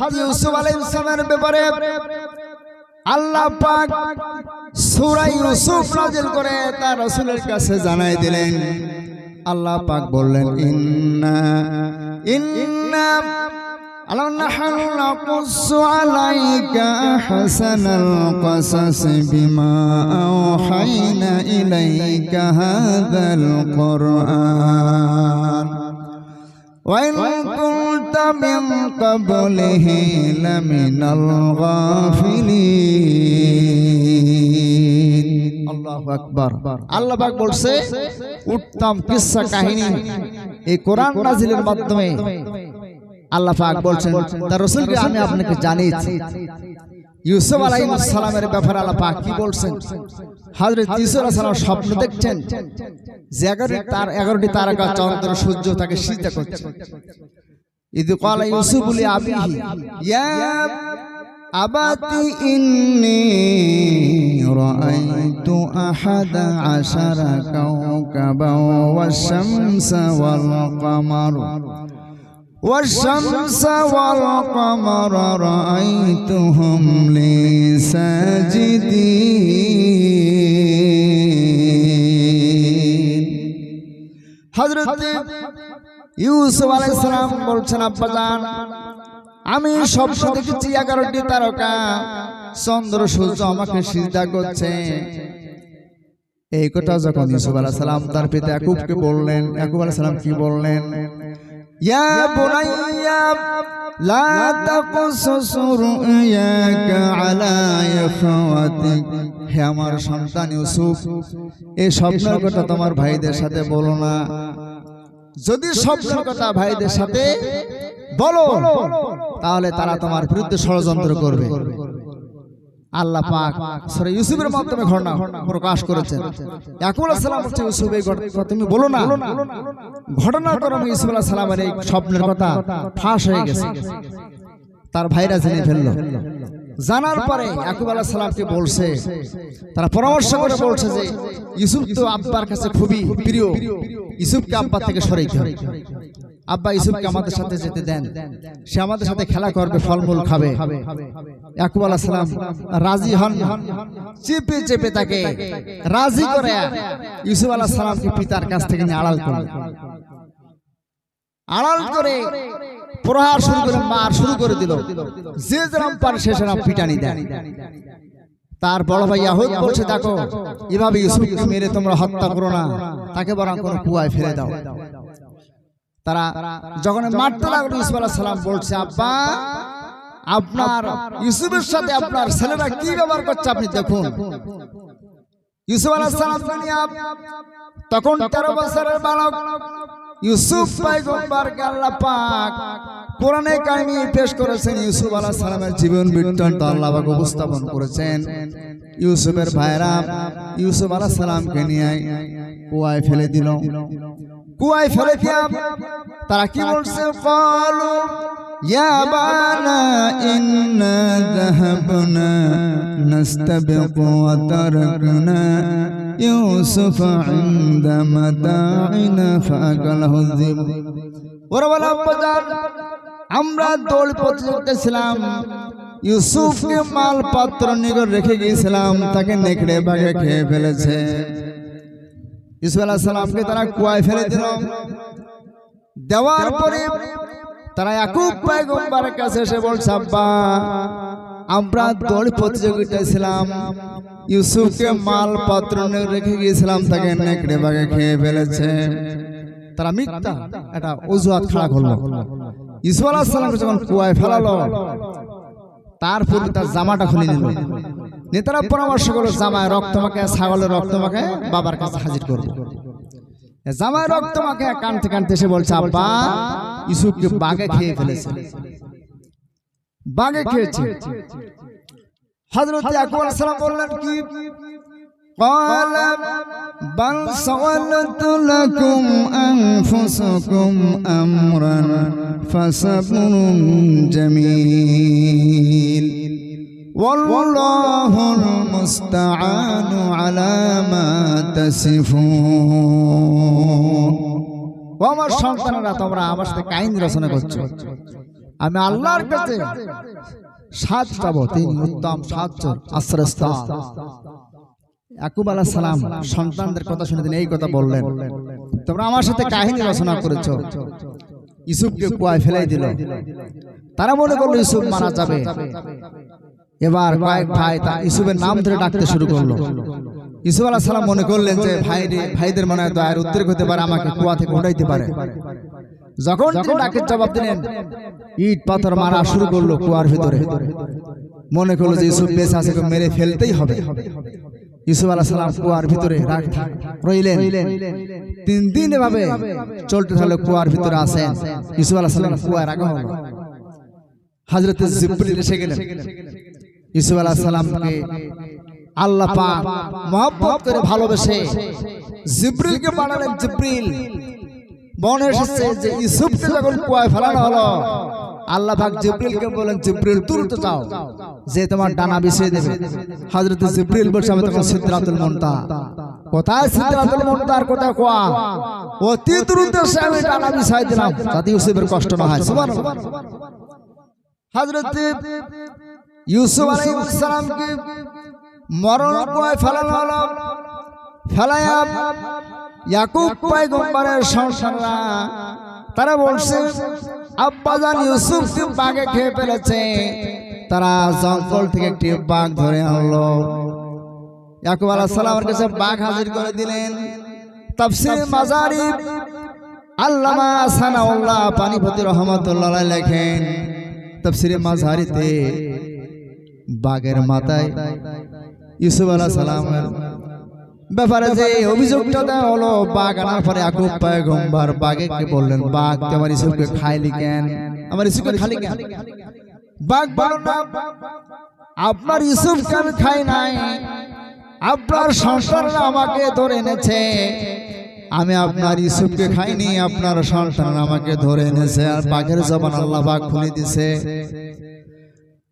হযরত ইউসুফ আলাইহিস সালামের ব্যাপারে আল্লাহ পাক সূরা ইউসুফ নাযিল করে তার রাসূলের কাছে জানাই দিলেন। আল্লাহ পাক বললেন ইন্না নাহনু নাকুসু আলাইকা আহসানাল কসাস বিমা আওহাইনা ইলাইকা হাযাল কুরআন ওয়া ইন কুনতা মিন ক্বাবলিহি লামিনাল গাফিলিন। আল্লাহু আকবার। আল্লাহ পাক বলছে উত্তম কিসসা কাহিনী এই কোরআন নাযিলের মাধ্যমে আল্লাহ পাক বলছেন তার রাসূলকে আমি আপনাকে জানিয়েছি। ইউসুফ আলাইহিস সালামের ব্যাপারে আল্লাহ পাক কি বলছেন? হযরত ইউসুফ আলাইহিস সালাম স্বপ্ন দেখছেন যে 11টি তারকা চন্দ্র সূর্য তাকে সিজদা করছে। ইদ ক্বালা ইউসুফ লি আবিহি ইয়া আবাতি ইন্নী রাআইতু আহাদা আশারা কাওকাবা ওয়াশ-শামসা ওয়াল কামারা والشمس والقمر رأيتهم لي ساجدين। হযরত ইউসুফ আলাইহিস সালাম বলছেন আব্বাজান আমি স্বপ্ন দেখেছি 11টি তারকা চন্দ্র সূর্য আমাকে সিজদা করছে। এই কথা যখন ইউসুফ আলাইহিস সালাম তার পিতা ইয়াকুবকে বললেন, ইয়াকুব আলাইহিস সালাম কি বললেন? ইয়া বুনাইয়া লা তাকসুস রুয়াকা আলা ইখওয়াতিক, হে আমার সন্তান ইউসুফ এই স্বপ্নের কথা তোমার ভাইদের সাথে বলো না। যদি স্বপ্নের কথা ভাইদের সাথে বলো তাহলে তারা তোমার বিরুদ্ধে ষড়যন্ত্র করবে। আল্লাহ পাক সূরা ইউসুফের মাধ্যমে ঘটনা প্রকাশ করেছেন। ইয়াকুব আলাইহিস সালাম বলছে ইউসুফ এই কথা তুমি বলো না। ঘটনাক্রমে ইউসুফ আলাইহিস সালামের এই স্বপ্নের কথা ফাঁস হয়ে গেছে, তার ভাইরা জেনে ফেললো। জানার পরে ইয়াকুব আলাইহিস সালামকে বলছে, তারা পরামর্শ করে বলছে যে ইউসুফ তো আব্বার কাছে খুবই প্রিয়, ইউসুফকে আব্বা থেকে সরাইতে হবে। আব্বা ইউসুফকে আমাদের সাথে যেতে দেন, সে আমাদের সাথে খেলা করবে, ফলমূল খাবে। ইয়াকুব আলাইহিস সালাম রাজি হন, চেপে চেপে তাকে রাজি করে ইউসুফ আলাইহিস সালামকে পিতার কাছ থেকে নিয়ে আড়াল করলেন। আড়াল করে প্রহার শুরু করে, মার শুরু করে দিল। যে যেরকম পারে সে সেরকম পিটানি দেয়। তার বড় ভাই ইয়াহুদ বলছে দেখো এভাবে ইউসুফকে মেরে তোমরা হত্যা করো না, তাকে বরং কোনো কুয়ায় ফেলে দাও। তারা যখন মারতে লাগলো ইউসুফ আলাইহিস সালাম বলছে আব্বা আপনার ইউসুফের সাথে আপনার ছেলেরা কি ব্যবহার করছে আপনি দেখুন। ইউসুফ আলাইহিস সালাম তখন 13 বছরের বালক ইউসুফ পয়গম্বরকে আল্লাহ পাক কোরআনে কারিমে পেশ করেছেন। ইউসুফ আলাইহিস সালামের জীবন বৃত্তান্ত আল্লাহ পাক উপস্থাপন করেছেন। ইউসুফের ভাইরা ইউসুফ আলাইহিস সালামকে নিয়ে কুয়ায় ফেলে দিল। কুয়ায় ফেলে দিয়া তারা কি বলছে? ক্বালু ইয়া বানা ইন্না যাহাবনা নাস্তাবিকু ওয়া তারাকনা ইউসুফা ইনদা মাতাইনা ফাআকালাহু যিব। ওরা বলে আব্বাজান আমরা দৌড় প্রতিযোগিতা ছিলাম, ইউসুফকে মাল পাত্র নিকট রেখে গিয়েছিলাম, তাকে নেকড়ে বাঘে খেয়ে ফেলেছে। ইউসুফ আলাইহিস সালামকে তারা কুয়ায় ফেলে দিল। দেওয়ার পরে তারা ইয়াকুব পয়গম্বরের কাছে এসে বলছে আব্বা আমরা দৌড় প্রতিযোগিতায় ছিলাম, ইউসুফকে মাল পাত্র রেখে গিয়েছিলাম, তাকে নেকড়ে বাঘে খেয়ে ফেলেছে। তারা মিথ্যা একটা অজুহাত খাড়া করলো। ইউসুফ আলাইহিস সালামকে যখন কুয়ায় ফেলালো তারপর তার জামাটা খুলে নিল। নেতারা পরামর্শ করলো জামায় রক্ত মাখে, ছাগলের রক্ত মাখে বাবার কাছে হাজির করবো। জামায় রক্ত মাখে কানতে কানতে এসে বলছে আব্বা ইউসুফকে বাঘে খেয়ে ফেলেছে, বাঘে খেয়েছে। হযরত ইয়াকুব আলাইহিস সালাম বললেন কি? قال بل سولت لكم أنفسكم أمرا فصبر جميل والله المستعان على ما تصفون। ও আমার সন্তানেরা তোমরা আমার সাথে কাহিনী রচনা করছো, আমি আল্লাহর কাছে সাত চাবো, তিনি উত্তম সাতজন আশ্রয়স্থল। ইয়াকুব আলাইহিস সালাম সন্তানদের কথা শুনে তিনি এই কথা বললেন, তোমরা আমার সাথে কাহিনী রচনা করেছো, ইউসুফকে কুয়ায় ফেলাই দিল। তারা মনে করলো ইউসুফ মারা যাবে। এবার কয়েক ভাই তা ইউসুফের নাম ধরে ডাকতে শুরু করলো। ইউসুফ আলাইহিস সালাম মনে করলেন যে ভাইদের মনে হয় দয়ার উদ্রেক হতে পারে, আমাকে কুয়া থেকে উঠাইতে পারে। যখন তিনি ডাকের জবাব দিলেন, ইট পাথর মারা শুরু করলো কুয়ার ভিতরে। মনে করলো যে ইউসুফ বেঁচে আছে, মেরে ফেলতেই হবে। ইউসুফ আলাইহিস সালাম কুয়ার ভিতরে রইলেন। 3 দিন এভাবে চলতে থাকলো, কুয়ার ভিতরে আছেন। ইউসুফ আলাইহিস সালাম কুয়ায় রাখা হলো। হযরত জিবরিল এসে গেলেন। ইউসুফ আলাইহিস সালামকে আল্লাহ পাক মহব্বত করে ভালোবেসে জিবরিলকে পাঠালেন। জিবরিল মনে এসেছে যে ইউসুফকে যখন কুয়ায় ফেলানো হলো, আল্লাহ পাক জিবরিলকে বলেন, জিবরিল তুলতে চাও যে তোমার ডানা বিছিয়ে দেবে। হযরত জিবরিল বলছে, আমি তখন সিদরাতুল মুনতাহা। কোথায় সিদরাতুল মুনতাহার কোথায় কুয়া? অতি দ্রুত আমি ডানা বিছিয়ে দিলাম যাতে ইউসুফের কষ্ট না হয়। সুবহানাল্লাহ। হযরত ইউসুফ আলাইহিস সালামকে মরণ কুয়ায় ফেলানো হলো। ফেলায়া ইয়াকুব পয়গম্বরের সন্তানরা তারা বলছে, আব্বাজান ইউসুফকে বাঘে খেয়ে ফেলেছে। তারা জঙ্গল থেকে একটি বাঘ ধরে আনলো। ইয়াকুব আলাইহিস সালামের কাছে বাঘ হাজির করে দিলেন। তাফসীর মাজারি আল্লামা সানাউল্লাহ পানিপতি রহমাতুল্লাহ আলাইহি লেখেন, তাফসীরে মাজারিতে বাঘের মাথায় ইউসুফ আলাইহিস সালামের ব্যাপারে যে অভিযোগটা দেওয়া হলো, বাঘ আনার পরে ইয়াকুব পয়গম্বর বাঘকে বললেন, বাঘ আমার ইউসুফকে খাইলি কেন? আমার ইউসুফকে খালি কেন? বাঘ বলল, না, আপনার ইউসুফকে আমি খাই নাই, আপনার সন্তানরা আমাকে ধরে এনেছে। আমি আপনার ইউসুফকে খাইনি, আপনার সন্তানরা আমাকে ধরে এনেছে। আর বাঘের জবান আল্লাহ পাক খুলে দিয়েছে।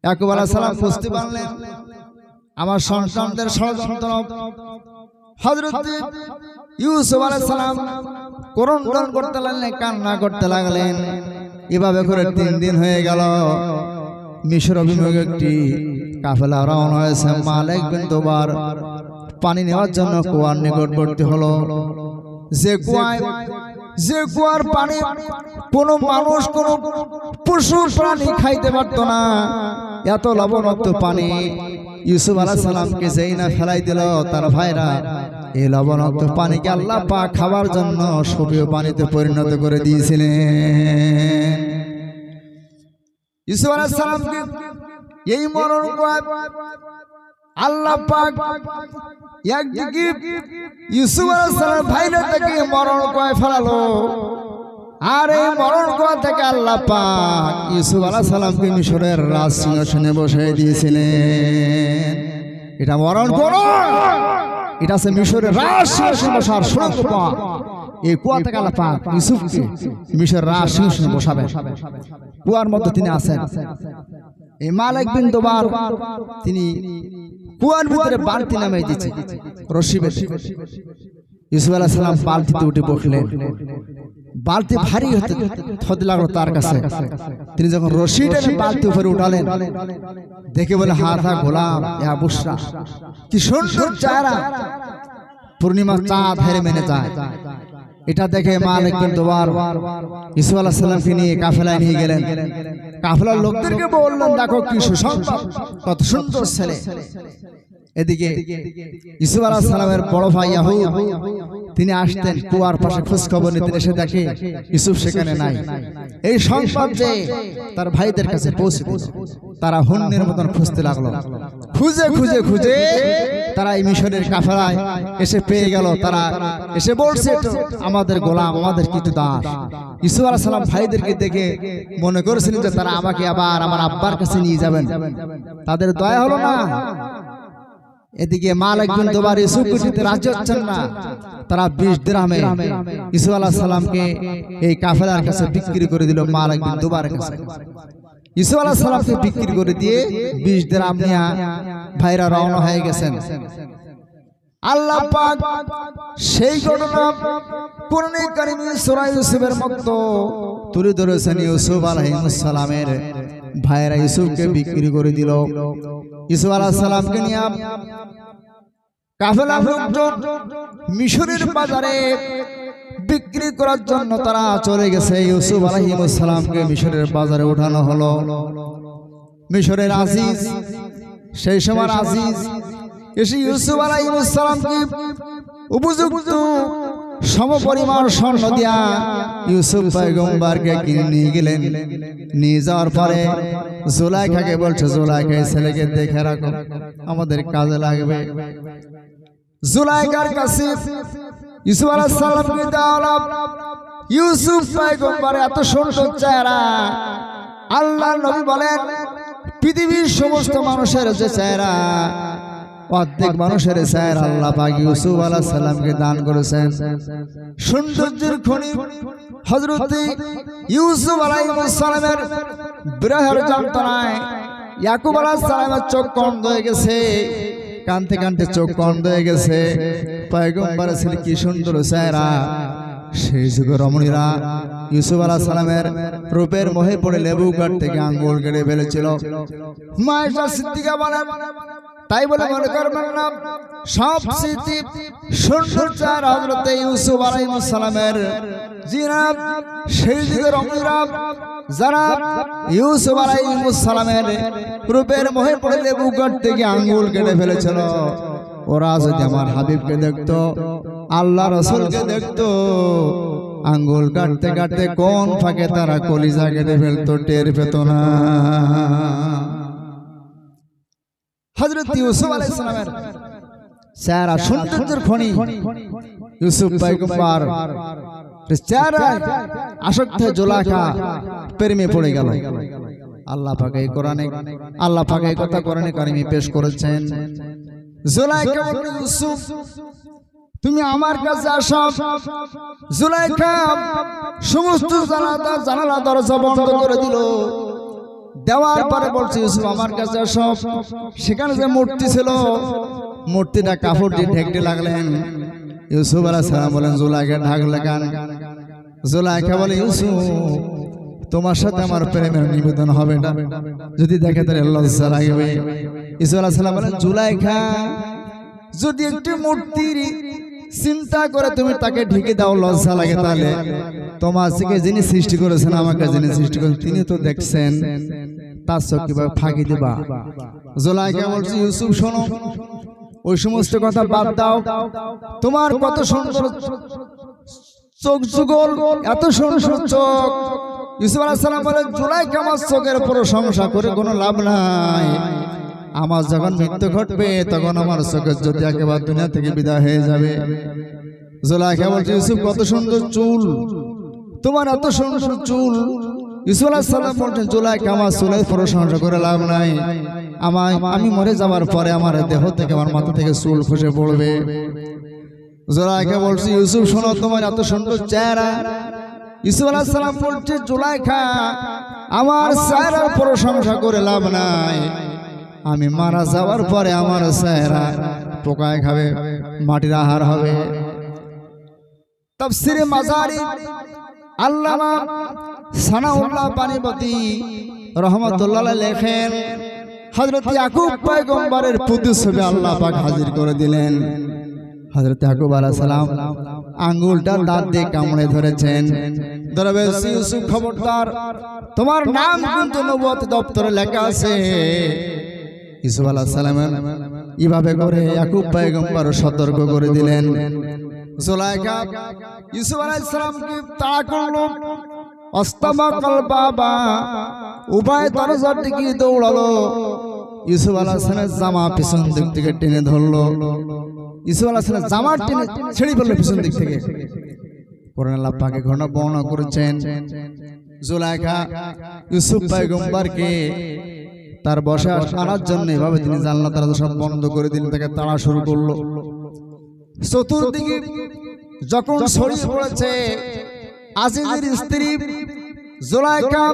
ইয়াকুব আলাইহিস সালাম বুঝতে পারলেন আমার সন্তানদের ষড়যন্ত্র। হযরত ইউসুফ আলাইহিস সালাম ক্রন্দন করতে লাগলেন, কান্না করতে লাগলেন। এভাবে করে 3 দিন হয়ে গেল। মিশর অভিমুখে একটি কাফেলা রওনা হয়েছে। মালিক বিন দুবার পানি নেওয়ার জন্য কুয়ার নিকটবর্তী হলো। যে কুয়ার পানি কোনো মানুষ কোনো পশু প্রাণী খাইতে পারতো না, এত লবণাক্ত পানি। ইউসুফ আলাইহিস সালামকে যেই না ফেলাই দিল, তার ভাইরা এই লবণাক্ত পানিকে আল্লাহ পাক খাবার জন্য সুপেয় পানিতে পরিণত করে দিয়েছিলেন। ইউসুফ আলাইহিস সালামকে এই মরণ কুয়ায় আল্লাহ পাক একদিকে ইউসুফ আলাইহিস সালাম ভাইরা থেকে মরণ কুয়ায় ফেলালো, আর এই মরণ কুয়া থেকে আল্লাহ পাক ইউসুফ আলাইহিস সালামকে মিশরের রাজ সিংহাসনে বসাই দিয়েছিলেন। এটা মরণ কুয়া, এটা আছে মিশরের রাজ সিংহাসনে বসার সুযোগ পাওয়া। এই কুয়া থেকে আল্লাহ পাক ইউসুফকে মিশরের রাজ সিংহাসনে বসাবে। কুয়ার মধ্যে তিনি আছেন। এই মালিক বিন দুবার তিনি কুয়ার ভিতরে বালতি নামাই দিয়েছে রশি বেঁধে। ইউসুফ আলাইহিস সালাম বালতিতে উঠে বসলেন। বালতি ভারী হতে লাগলো তার কাছে। তিনি যখন রশিটা বালতি উপরে উঠালেন, দেখে বলে, হাথা গোলাম ইয়া বুশরা, কি সুন্দর চেহারা, পূর্ণিমার চাঁদ হেরে মেনে যায়। এটা দেখে মালিক বিন দুবার ইউসুফ আলাইহিস সালামকে নিয়ে কাফেলায় নিয়ে গেলেন। কাফেলার লোকদেরকে বললেন, দেখো কি সুসংবাদ, কত সুন্দর ছেলে। এদিকে ইউসুফ আলাইহিস সালামের বড় ভাই ইয়াহুদ তিনি আসতেন কুয়ার পাশে খোঁজ খবর নিতে। এসে দেখে ইউসুফ সেখানে নাই। এই সংবাদ যে তার ভাইদের কাছে পৌঁছে, তারা হন্যের মতন খুঁজতে লাগলো। খুঁজে খুঁজে খুঁজে তারা এই মিশরের কাফেলায় এসে পেয়ে গেল। তারা এসে বলছে, আমাদের গোলাম, আমাদের কিছু দাস। ইউসুফ আলাইহিস সালাম ভাইদেরকে দেখে মনে করেছিলেন যে তারা আমাকে আবার আমার আব্বার কাছে নিয়ে যাবেন। তাদের দয়া হলো না। এদিকে মালিক বিন দুবার ইউসুফকে দিতে রাজি হচ্ছেন না। তারা 20 দিরহামে ইউসুফ আলাইহিস সালামকে এই কাফেলার কাছে বিক্রি করে দিল। মালিক বিন দুবারের কাছে ইউসুফ আলাইহিস সালামকে বিক্রি করে দিয়ে 20 দিরহাম নিয়ে ভাইরা রওনা হয়ে গেছেন। আল্লাহ পাক সেই ঘটনা কোরআনে কারিমে সূরা ইউসুফের মধ্যে তুলে ধরেছেন। ইউসুফ আলাইহিস সালামের ভাইরা ইউসুফকে বিক্রি করে দিল। ইউসুফ আলাইহিস সালামকে নিয়ে কাফেলা লোকজন মিশরের বাজারে বিক্রি করার জন্য তারা চলে গেছে। ইউসুফ আলাইহিস সালামকে মিশরের বাজারে ওঠানো হলো। মিশরের আজিজ, সেই সময় আজিজ এসে ইউসুফ আলাইহিস সালামকে উপযুক্ত সমপরিমাণ স্বর্ণ দিয়া ইউসুফ পয়গম্বরকে কিনে নিয়ে গেলেন। নিয়ে যাওয়ার পরে জুলাইখাকে বলছে, জুলাইখা এই ছেলেকে দেখে রাখো, আমাদের কাজে লাগবে। জুলাইখার কাছে ইউসুফ আলাইহিস সালামকে দেওয়া। ইউসুফ পয়গম্বর এত সুন্দর চেহারা, আল্লাহর নবী বলেন পৃথিবীর সমস্ত মানুষের যে চেহারা, অর্ধেক মানুষের চেহারা আল্লাহ পাক ইউসুফ আলাইহিস সালামকে দান করেছেন। সৌন্দর্যের খনি হযরত ইউসুফ আলাইহিস সালামের বিরহের যন্ত্রণায় ইয়াকুব আলাইহিস সালামের চোখ বন্ধ হয়ে গেছে, কানতে কানতে চোখ বন্ধ হয়ে গেছে। পয়গম্বরের ছেলে কি সুন্দর চেহারা। সেই যুগের রমণীরা ইউসুফ আলাইহিস সালামের রূপের মোহে পড়ে লেবু গাছ থেকে আঙ্গুল কেটে ফেলেছিল। মা আয়েশা সিদ্দিকা বলেন, তাই বলে মনে করবেন না সবচেয়ে সুন্দর চেহারা হযরত ইউসুফ আলাইহিস সালামের। জিনাব সেই যুগের রমণীরা যারা ইউসুফ আলাইহিস সালামের রূপের মোহে পড়ে লেবু গাছ থেকে আঙ্গুল কেটে ফেলেছিল, ওরা যদি আমার হাবিবকে দেখতো, আল্লাহ রাসূলকে দেখতো, আঙ্গুল কাটতে কাটতে কোন ফাঁকে তারা কলিজা কেটে ফেলতো, টের পেত না। হযরত ইউসুফ আলাইহিস সালামের চেহারা সৌন্দর্যের খনি। ইউসুফ পয়গম্বর চেহারায় আসক্ত হয়ে জুলাইখা প্রেমে পড়ে গেল। আল্লাহ পাক এই কোরআনে, আল্লাহ পাক এই কথা কোরআনে কারিমে পেশ করেছেন। জুলাইখা বলল, ইউসুফ তুমি আমার কাছে আসো। জুলাইখা সমস্ত জানালা দরজা বন্ধ করে দিল। দেওয়ার পরে বলছে, ইউসুফ আমার কাছে আসো। সেখানে যে মূর্তি ছিল, মূর্তিটা কাপড় দিয়ে ঢেকতে লাগলেন। ইউসুফ আলাইহিস সালাম বলেন, জুলাইখা ঢাকলে কেন? জুলাইখা বলে, ইউসুফ তোমার সাথে আমার প্রেমের নিবেদন হবে না, যদি দেখে তাহলে লজ্জা লাগবে। ইউসুফ আলাইহিস সালাম বলেন, জুলাইখা যদি একটি মূর্তির চিন্তা করে তুমি তাকে ঢেকে দাও, লজ্জা লাগে, তাহলে তোমার থেকে যিনি সৃষ্টি করেছেন, আমাকে যিনি সৃষ্টি করেছেন, তিনি তো দেখছেন, তার চোখ কিভাবে ফাঁকি দিবা? জুলাইখা বলছে, ইউসুফ শোনো, ওই সমস্ত কথা বাদ দাও। তোমার কত সুন্দর চোখ যুগল, এত সুন্দর চোখ। ইউসুফ আলাইহিস সালাম বলেন, জুলাইখা আমার চোখের প্রশংসা করে কোনো লাভ নাই। আমার যখন মৃত্যু ঘটবে তখন আমার চোখের জ্যোতি একেবারে দুনিয়া থেকে বিদায় হয়ে যাবে। জুলাইখা বলছে, ইউসুফ কত সুন্দর চুল, তোমার এত সুন্দর চুল। ইউসুফ আলাইহিস সালাম বলছেন, জুলাইখা আমার চুলের প্রশংসা করে লাভ নাই। আমি মরে যাওয়ার পরে আমার দেহ থেকে, আমার মাথা থেকে চুল খসে পড়বে। জুলাইখা বলছে, ইউসুফ শোনো, তোমার এত সুন্দর চেহারা। ইউসুফ আলাইহিস সালাম বলছে, জুলাইখা আমার চেহারার প্রশংসা করে লাভ নাই। আমি মারা যাওয়ার পরে আমার চেহারা পোকায় খাবে, মাটির আহার হবে। তাফসীরে মাজারি আল্লামা সানাউল্লাহ পানিপতি রহমাতুল্লাহ আলাইহি লেখেন, হযরত ইয়াকুব পয়গম্বরের প্রতিচ্ছবি আল্লাহ পাক হাজির করে দিলেন। হযরত ইয়াকুব আলাইহিস সালাম আঙ্গুলটা দাঁত দিয়ে কামড়ে ধরেছেন। ধরে বলছে, ইউসুফ খবরদার, তোমার নাম কিন্তু নবুয়ত দপ্তরে লেখা আছে। ইউসুফ আলাইহিস সালাম এইভাবে করে ইয়াকুব পয়গম্বর সতর্ক করে দিলেন। জুলাইখা ইউসুফ আলাইহিস সালামকে তাড়া করলো। অস্তাবাকাল বাবা, উভয় দরজার দিকে দৌড়ালো। ইউসুফ আলাইহিস সালামের জামা পিছন দিক থেকে টেনে ধরলো। ইউসুফ আলাইহিস সালাম জামা টেনে ছেড়ে ফেললো পিছন দিক থেকে। কোরআন আল্লাহ পাকে ঘটনা বর্ণনা করেছেন। জুলাইখা ইউসুফ পয়গম্বরকে তার বসে আনার জন্য এভাবে তিনি জানলা দরজা সব বন্ধ করে দিলেন, তাকে তাড়া শুরু করলো। চতুর্দিকে যখন ছড়িয়ে পড়েছে, আজিজের স্ত্রী জুলাইখা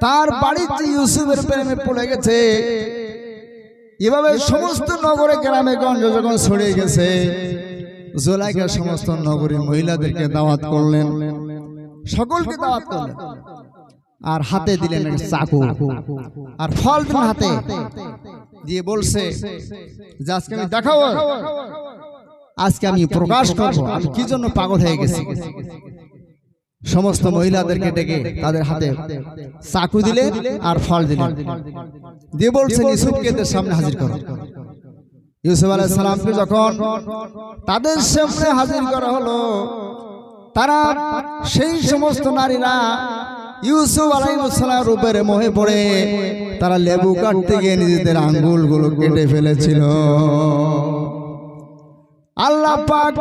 তার বাড়িতে ইউসুফের প্রেমে পড়ে গেছে। এভাবে সমস্ত নগরে গ্রামে গঞ্জে যখন ছড়িয়ে গেছে, জুলাইখা সমস্ত নগরী মহিলাদেরকে দাওয়াত করলেন, সকলকে দাওয়াত করলেন, আর হাতে দিলেন চাকু আর ফল দিলেন হাতে দিয়ে, বলছে যে আজকে আমি দেখাবো, আজকে আমি প্রকাশ করবো আমি কি জন্য পাগল হয়ে গেছি। সমস্ত মহিলাদেরকে ডেকে তাদের হাতে চাকু দিলে আর ফল দিলেন, দিয়ে বলছেন ইউসুফকে এদের সামনে হাজির করো। ইউসুফ আলাইহিস সালামকে যখন তাদের সামনে হাজির করা হলো, তারা সেই সমস্ত নারীরা ইউসুফ আলাইহিস সালামের রূপের মোহে পড়ে তারা লেবু কাটতে গিয়ে নিজেদের আঙ্গুলগুলো কেটে ফেলেছিল। আল্লাহ পাক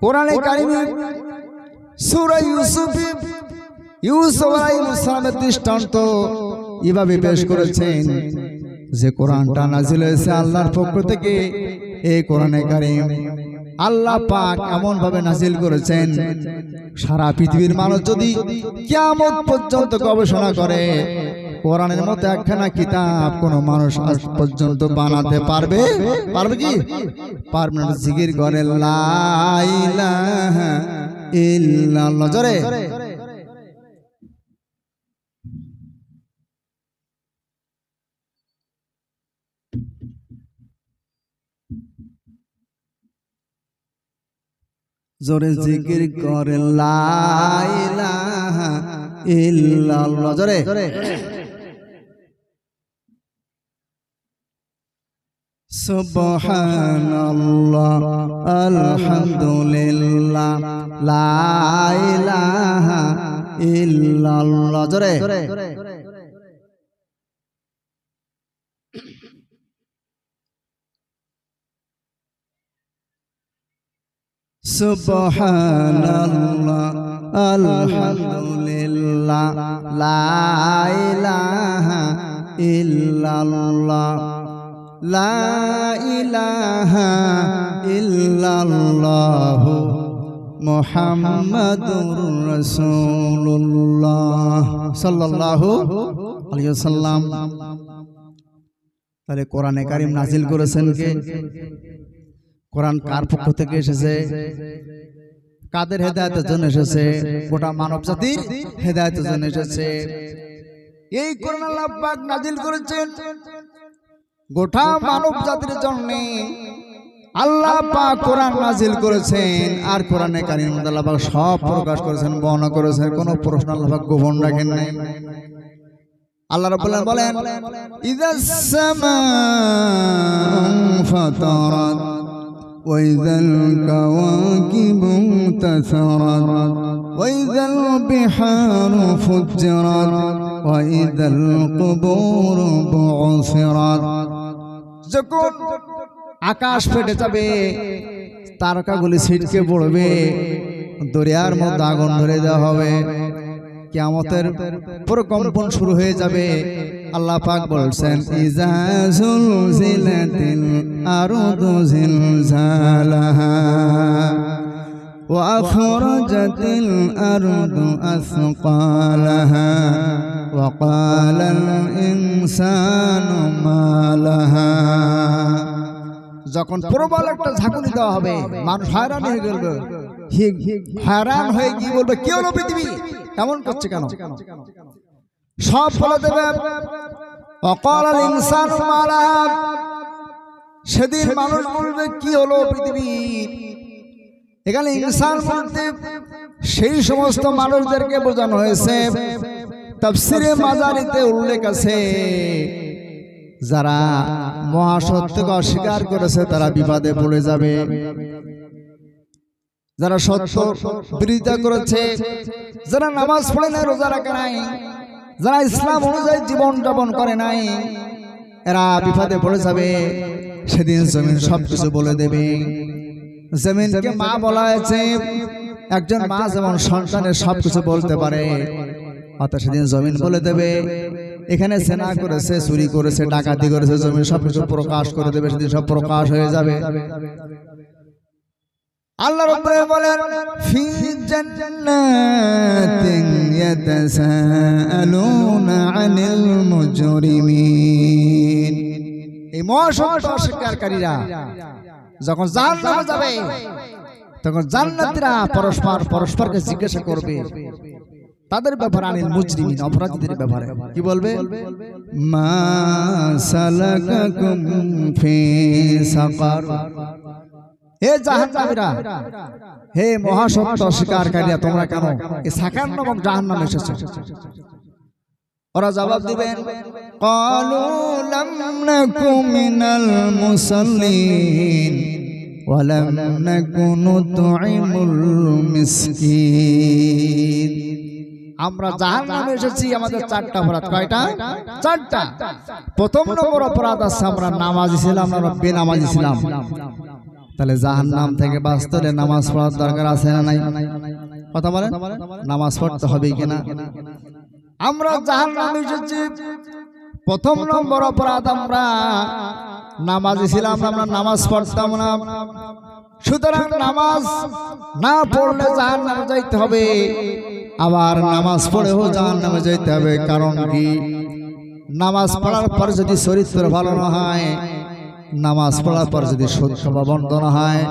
কোরআনে কারিমে সূরা ইউসুফে ইউসুফ আলাইহিস সালামের দৃষ্টান্ত এভাবে পেশ করেছেন যে কোরআনটা নাযিল হয়েছে আল্লাহর পক্ষ থেকে। এই কোরআনে কারিম আল্লাহ পাক এমন ভাবে নাযিল করেছেন, সারা পৃথিবীর মানুষ যদি কিয়ামত পর্যন্ত গবেষণা করে, কোরআনের মতো একখানা কিতাব কোন মানুষ আজ পর্যন্ত বানাতে পারবে? পারবে কি? পারবে না। জিকির করে লা ইলাহা ইল্লাল্লাহ, জোরে জোরে জিকির করে লা ইলাহা ইল্লাল্লাহ, জোরে সুবহানাল্লাহ আলহামদুলিল্লাহ লা ইলাহা ইল্লাল্লাহ, জোরে সুবহানাল্লাহ আলহামদুলিল্লাহ লা ইলাহা ইল্লাল্লাহ লা ইলাহা ইল্লাল্লাহ মুহাম্মাদুর রাসূলুল্লাহ সাল্লাল্লাহু আলাইহি ওয়াসাল্লাম। তাহলে কোরআনে কারীম নাযিল করেছেন কে? কোরআন কার পক্ষ থেকে এসেছে? কাদের হেদায়েতের জন্য এসেছে? গোটা মানব জাতির হেদায়েতের জন্য এসেছে। এই কোরআন আল্লাহ পাক নাযিল করেছেন গোটা মানব জাতির জন্য। আল্লাহ পাক কোরআন নাযিল করেছেন, আর কোরআনে কারীমের মধ্যে আল্লাহ পাক সব প্রকাশ করেছেন, বর্ণনা করেছেন, কোনো প্রশ্ন আল্লাহ পাক গোপন রাখেন নাই। আল্লাহ রাব্বুল আলামিন বলেন ইযাস সামাউ ফাতারাত وإذا الكواكب انتثرت وإذا البحار فجرت وإذا القبور بعثرت। যখন আকাশ ফেটে যাবে, তারকাগুলি ছিটকে পড়বে, দরিয়ার মধ্যে আগুন ধরে দেওয়া হবে, কিয়ামতের প্রকম্পন শুরু হয়ে যাবে। আল্লাহ পাক বলছেন ইযা যুলজিলাতিল আরদু জিলজালাহা ওয়া আখরাজাতিল আরদু আসকালাহা ওয়া ক্বালাল ইনসানু মা লাহা। যখন প্রবল একটা ঝাঁকুনি দেওয়া হবে, মানুষ হয়রান হয়ে গেল, হয়রান হয়ে কি বলবে, কি হলো পৃথিবী এমন করছে কেন? সব বলে দেবে ওয়াকালাল ইনসানু মা লাহা। সেদিন মানুষ বলবে কি হলো পৃথিবী। এখানে ইনসান বলতে সেই সমস্ত মানুষদেরকে বোঝানো হয়েছে। তাফসীরে মাজারিতে উল্লেখ আছে, যারা মহাসত্যকে অস্বীকার করেছে তারা বিপদে পড়ে যাবে। যারা সত্য বিরোধিতা করেছে, যারা নামাজ পড়ে নাই, রোজা রাখে নাই, যারা ইসলাম অনুযায়ী জীবন যাপন করে নাই, এরা বিপদে পড়ে যাবে। সেদিন জমিন সবকিছু বলে দেবে। জমিনকে মা বলা হয়েছে, একজন মা যেমন সন্তানের সবকিছু বলতে পারে, অর্থাৎ সেদিন জমিন বলে দেবে এখানে সেনা করেছে, চুরি করেছে, ডাকাতি করেছে, জমিন সবকিছু প্রকাশ করে দেবে। সেদিন সব প্রকাশ হয়ে যাবে। আল্লাহ রাব্বুল আলামিন বলেন ফি জান্নাতিন ইয়াতাসাআলুনা আনিল মুজরিমিন। এই মহাসত্য অস্বীকারীরা যখন জাহান্নামে যাবে তখন জান্নাতীরা পরস্পরকে জিজ্ঞাসা করবে তাদের ব্যাপারে, আনিল মুজরিমিন, অপরাধীদের ব্যাপারে কি বলবে? মা সালাকাকুম ফি সাকার, হে জাহান্নামীরা, হে মহাসত্য অস্বীকারীরা, তোমরা কেন এই সাকার নামক জাহান্নামে এসেছো? ওরা জবাব দিবেন, ক্বালু লাম নাকু মিনাল মুসাল্লিন ওয়া লাম নাকু নুতঈমুল মিসকিন। আমরা জাহান্নামে এসেছি, আমাদের চারটা অপরাধ। কয়টা? চারটা। প্রথম নম্বর অপরাধ আছে আমরা নামাজি ছিলাম, আমরা বেনামাজি ছিলাম। তাহলে জাহান্নাম থেকে বাঁচতে হলে নামাজ পড়ার দরকার আছে না নাই? কথা বলেন, নামাজ পড়তে হবে কিনা? আমরা জাহান্নামে এসেছি, প্রথম নম্বর অপরাধ আমরা নামাজি ছিলাম, আমরা নামাজ পড়তাম না। সুতরাং নামাজ না পড়লে জাহান্নামে যাইতে হবে, আবার নামাজ পড়েও জাহান্নামে যাইতে হবে। কারণ কি? নামাজ পড়ার পর যদি চরিত্র ভালো না হয়, নামাজ পড়ার পর যদি সত্যবা বন্ধ না হয়,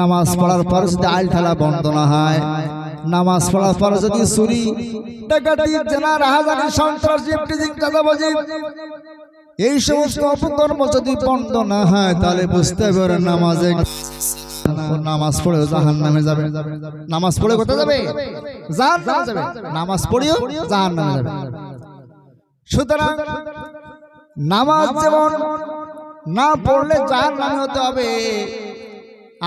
নামাজ পড়ার পর যদি আইল ঠালা বন্ধ না হয়, নামাজ পড়ার পর যদি চুরি ডাকাতি জেনা রাহাজানি সন্ত্রাসী ইফতিজিং চাঁদাবাজি এই সমস্ত অপকর্ম যদি বন্ধ না হয়, তাহলে বুঝতে পারে নামাজ পড়েও জাহান্নামে যাবে। নামাজ পড়ে কোথায় যাবে? জাহান্নামে যাবে। নামাজ পড়েও জাহান্নামে যাবে। সুতরাং নামাজ যেমন না পড়লে জাহান্নামে হতে হবে,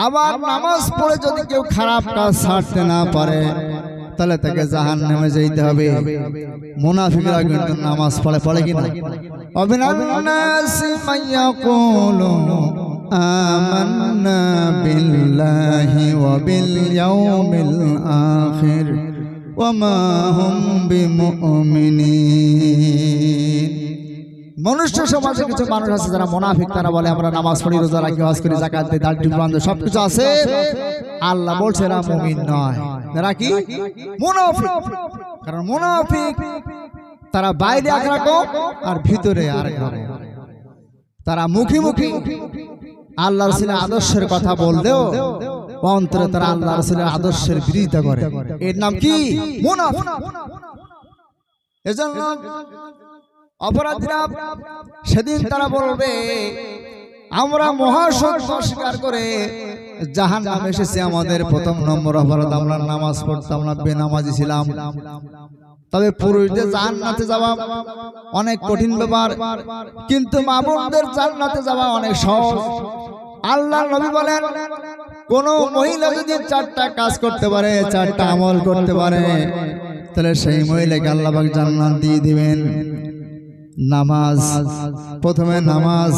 আবার নামাজ পড়ে যদি কেউ খারাপ কাজ ছাড়তে না পারে তাহলে তাকে জাহান্নামে যেতে হবে। মুনাফিকরা কিন্তু নামাজ পড়ে কিনা? অবিনাশী মাইয়াকুলু আমান্না বিল্লাহি ওয়া বিল ইয়াউমিল আখির ওয়া মা হুম বিমুমিনিন। মনুষ্য সমাজে কিছু মানুষ আছে যারা মুনাফিক, তারা বলে আমরা নামাজ পড়ি, রোজা রাখি, হজ করি, যাকাত দেই, দাড়ি টুপি বাঁধি, সবকিছু আছে। আল্লাহ বলছে এরা মুমিন নয়, এরা কি? মুনাফিক। কারণ মুনাফিক তারা বাইরে একরকম আর ভিতরে আরেক রকম। তারা মুখে মুখে আল্লাহ রাসূলের আদর্শের কথা বললেও অন্তরে তারা আল্লাহ রাসূলের আদর্শের বিরোধিতা করে। এর নাম কি? মুনাফিক। এজন্য অপরাধীরা সেদিন তারা বলবে আমরা মহাসত্য স্বীকার করে জাহান্নামে এসেছি, আমাদের প্রথম নম্বর অপরাধ আমরা নামাজ পড়তাম না, বেনামাজি ছিলাম। তবে পুরুষদের জান্নাতে যাওয়া অনেক কঠিন ব্যাপার, কিন্তু মা বোনদের জান্নাতে যাওয়া অনেক সহজ। আল্লাহর নবী বলেন কোন মহিলা যদি চারটা কাজ করতে পারে, চারটা আমল করতে পারে, তাহলে সেই মহিলাকে আল্লাহ পাক জান্নাত দিয়ে দিবেন। নামাজ, প্রথমে নামাজ,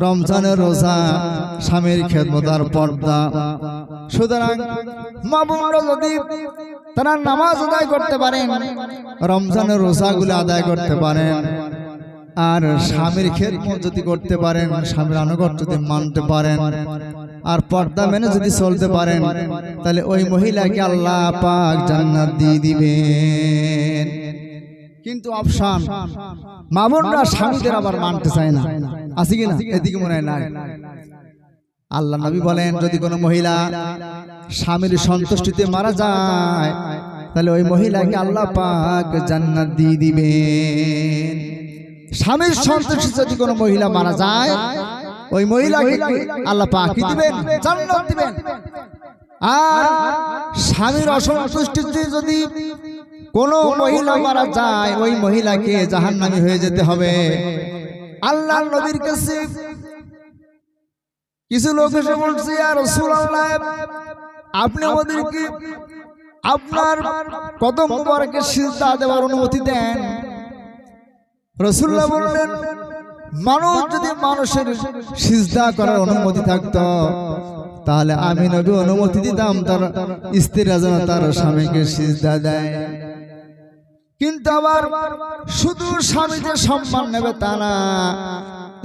রমজানের রোজা, স্বামীর খেদমত আর পর্দা। সুতরাং মা বোনরা যদি তারা নামাজ আদায় করতে পারেন, রমজানের রোজাগুলো আদায় করতে পারেন, আর স্বামীর খেদমত যদি করতে পারেন, স্বামীর আনুগত্য যদি মানতে পারেন, আর পর্দা মেনে যদি চলতে পারেন, তাহলে ওই মহিলাকে আল্লাহ পাক জান্নাত দিয়ে দিবেন। কিন্তু অপশন, মা বোনরা স্বামীদের আবার মানতে চায় না, আছে কিনা? এদিকে মনে হয় নাই। আল্লাহ নবী বলেন যদি কোনো মহিলা স্বামীর সন্তুষ্টিতে মারা যায়, তাহলে ওই মহিলাকে আল্লাহ পাক জান্নাত দিয়ে দিবেন। স্বামীর সন্তুষ্টিতে যদি কোনো মহিলা মারা যায়, ওই মহিলাকে আল্লাহ পাক কি দিবেন? জান্নাত দিবেন। আর স্বামীর অসন্তুষ্টিতে যদি কোনো মহিলা মারা যায়, ওই মহিলাকে জাহান্নামী হয়ে যেতে হবে। আল্লাহর নবীর কাছে কিছু লোক এসে বলছে, ইয়া রাসূলুল্লাহ, আপনি আমাদেরকে আপনার কদম মুবারকে সিজদা দেওয়ার অনুমতি দেন। রাসূলুল্লাহ বললেন, মানুষ যদি মানুষের সিজদা করার অনুমতি থাকতো, তাহলে আমি নবী অনুমতি দিতাম তার স্ত্রীরা যেন তার স্বামীকে সিজদা দেয়। কিন্তু আবার শুধু স্বামীদের সম্মান নেবে তা না,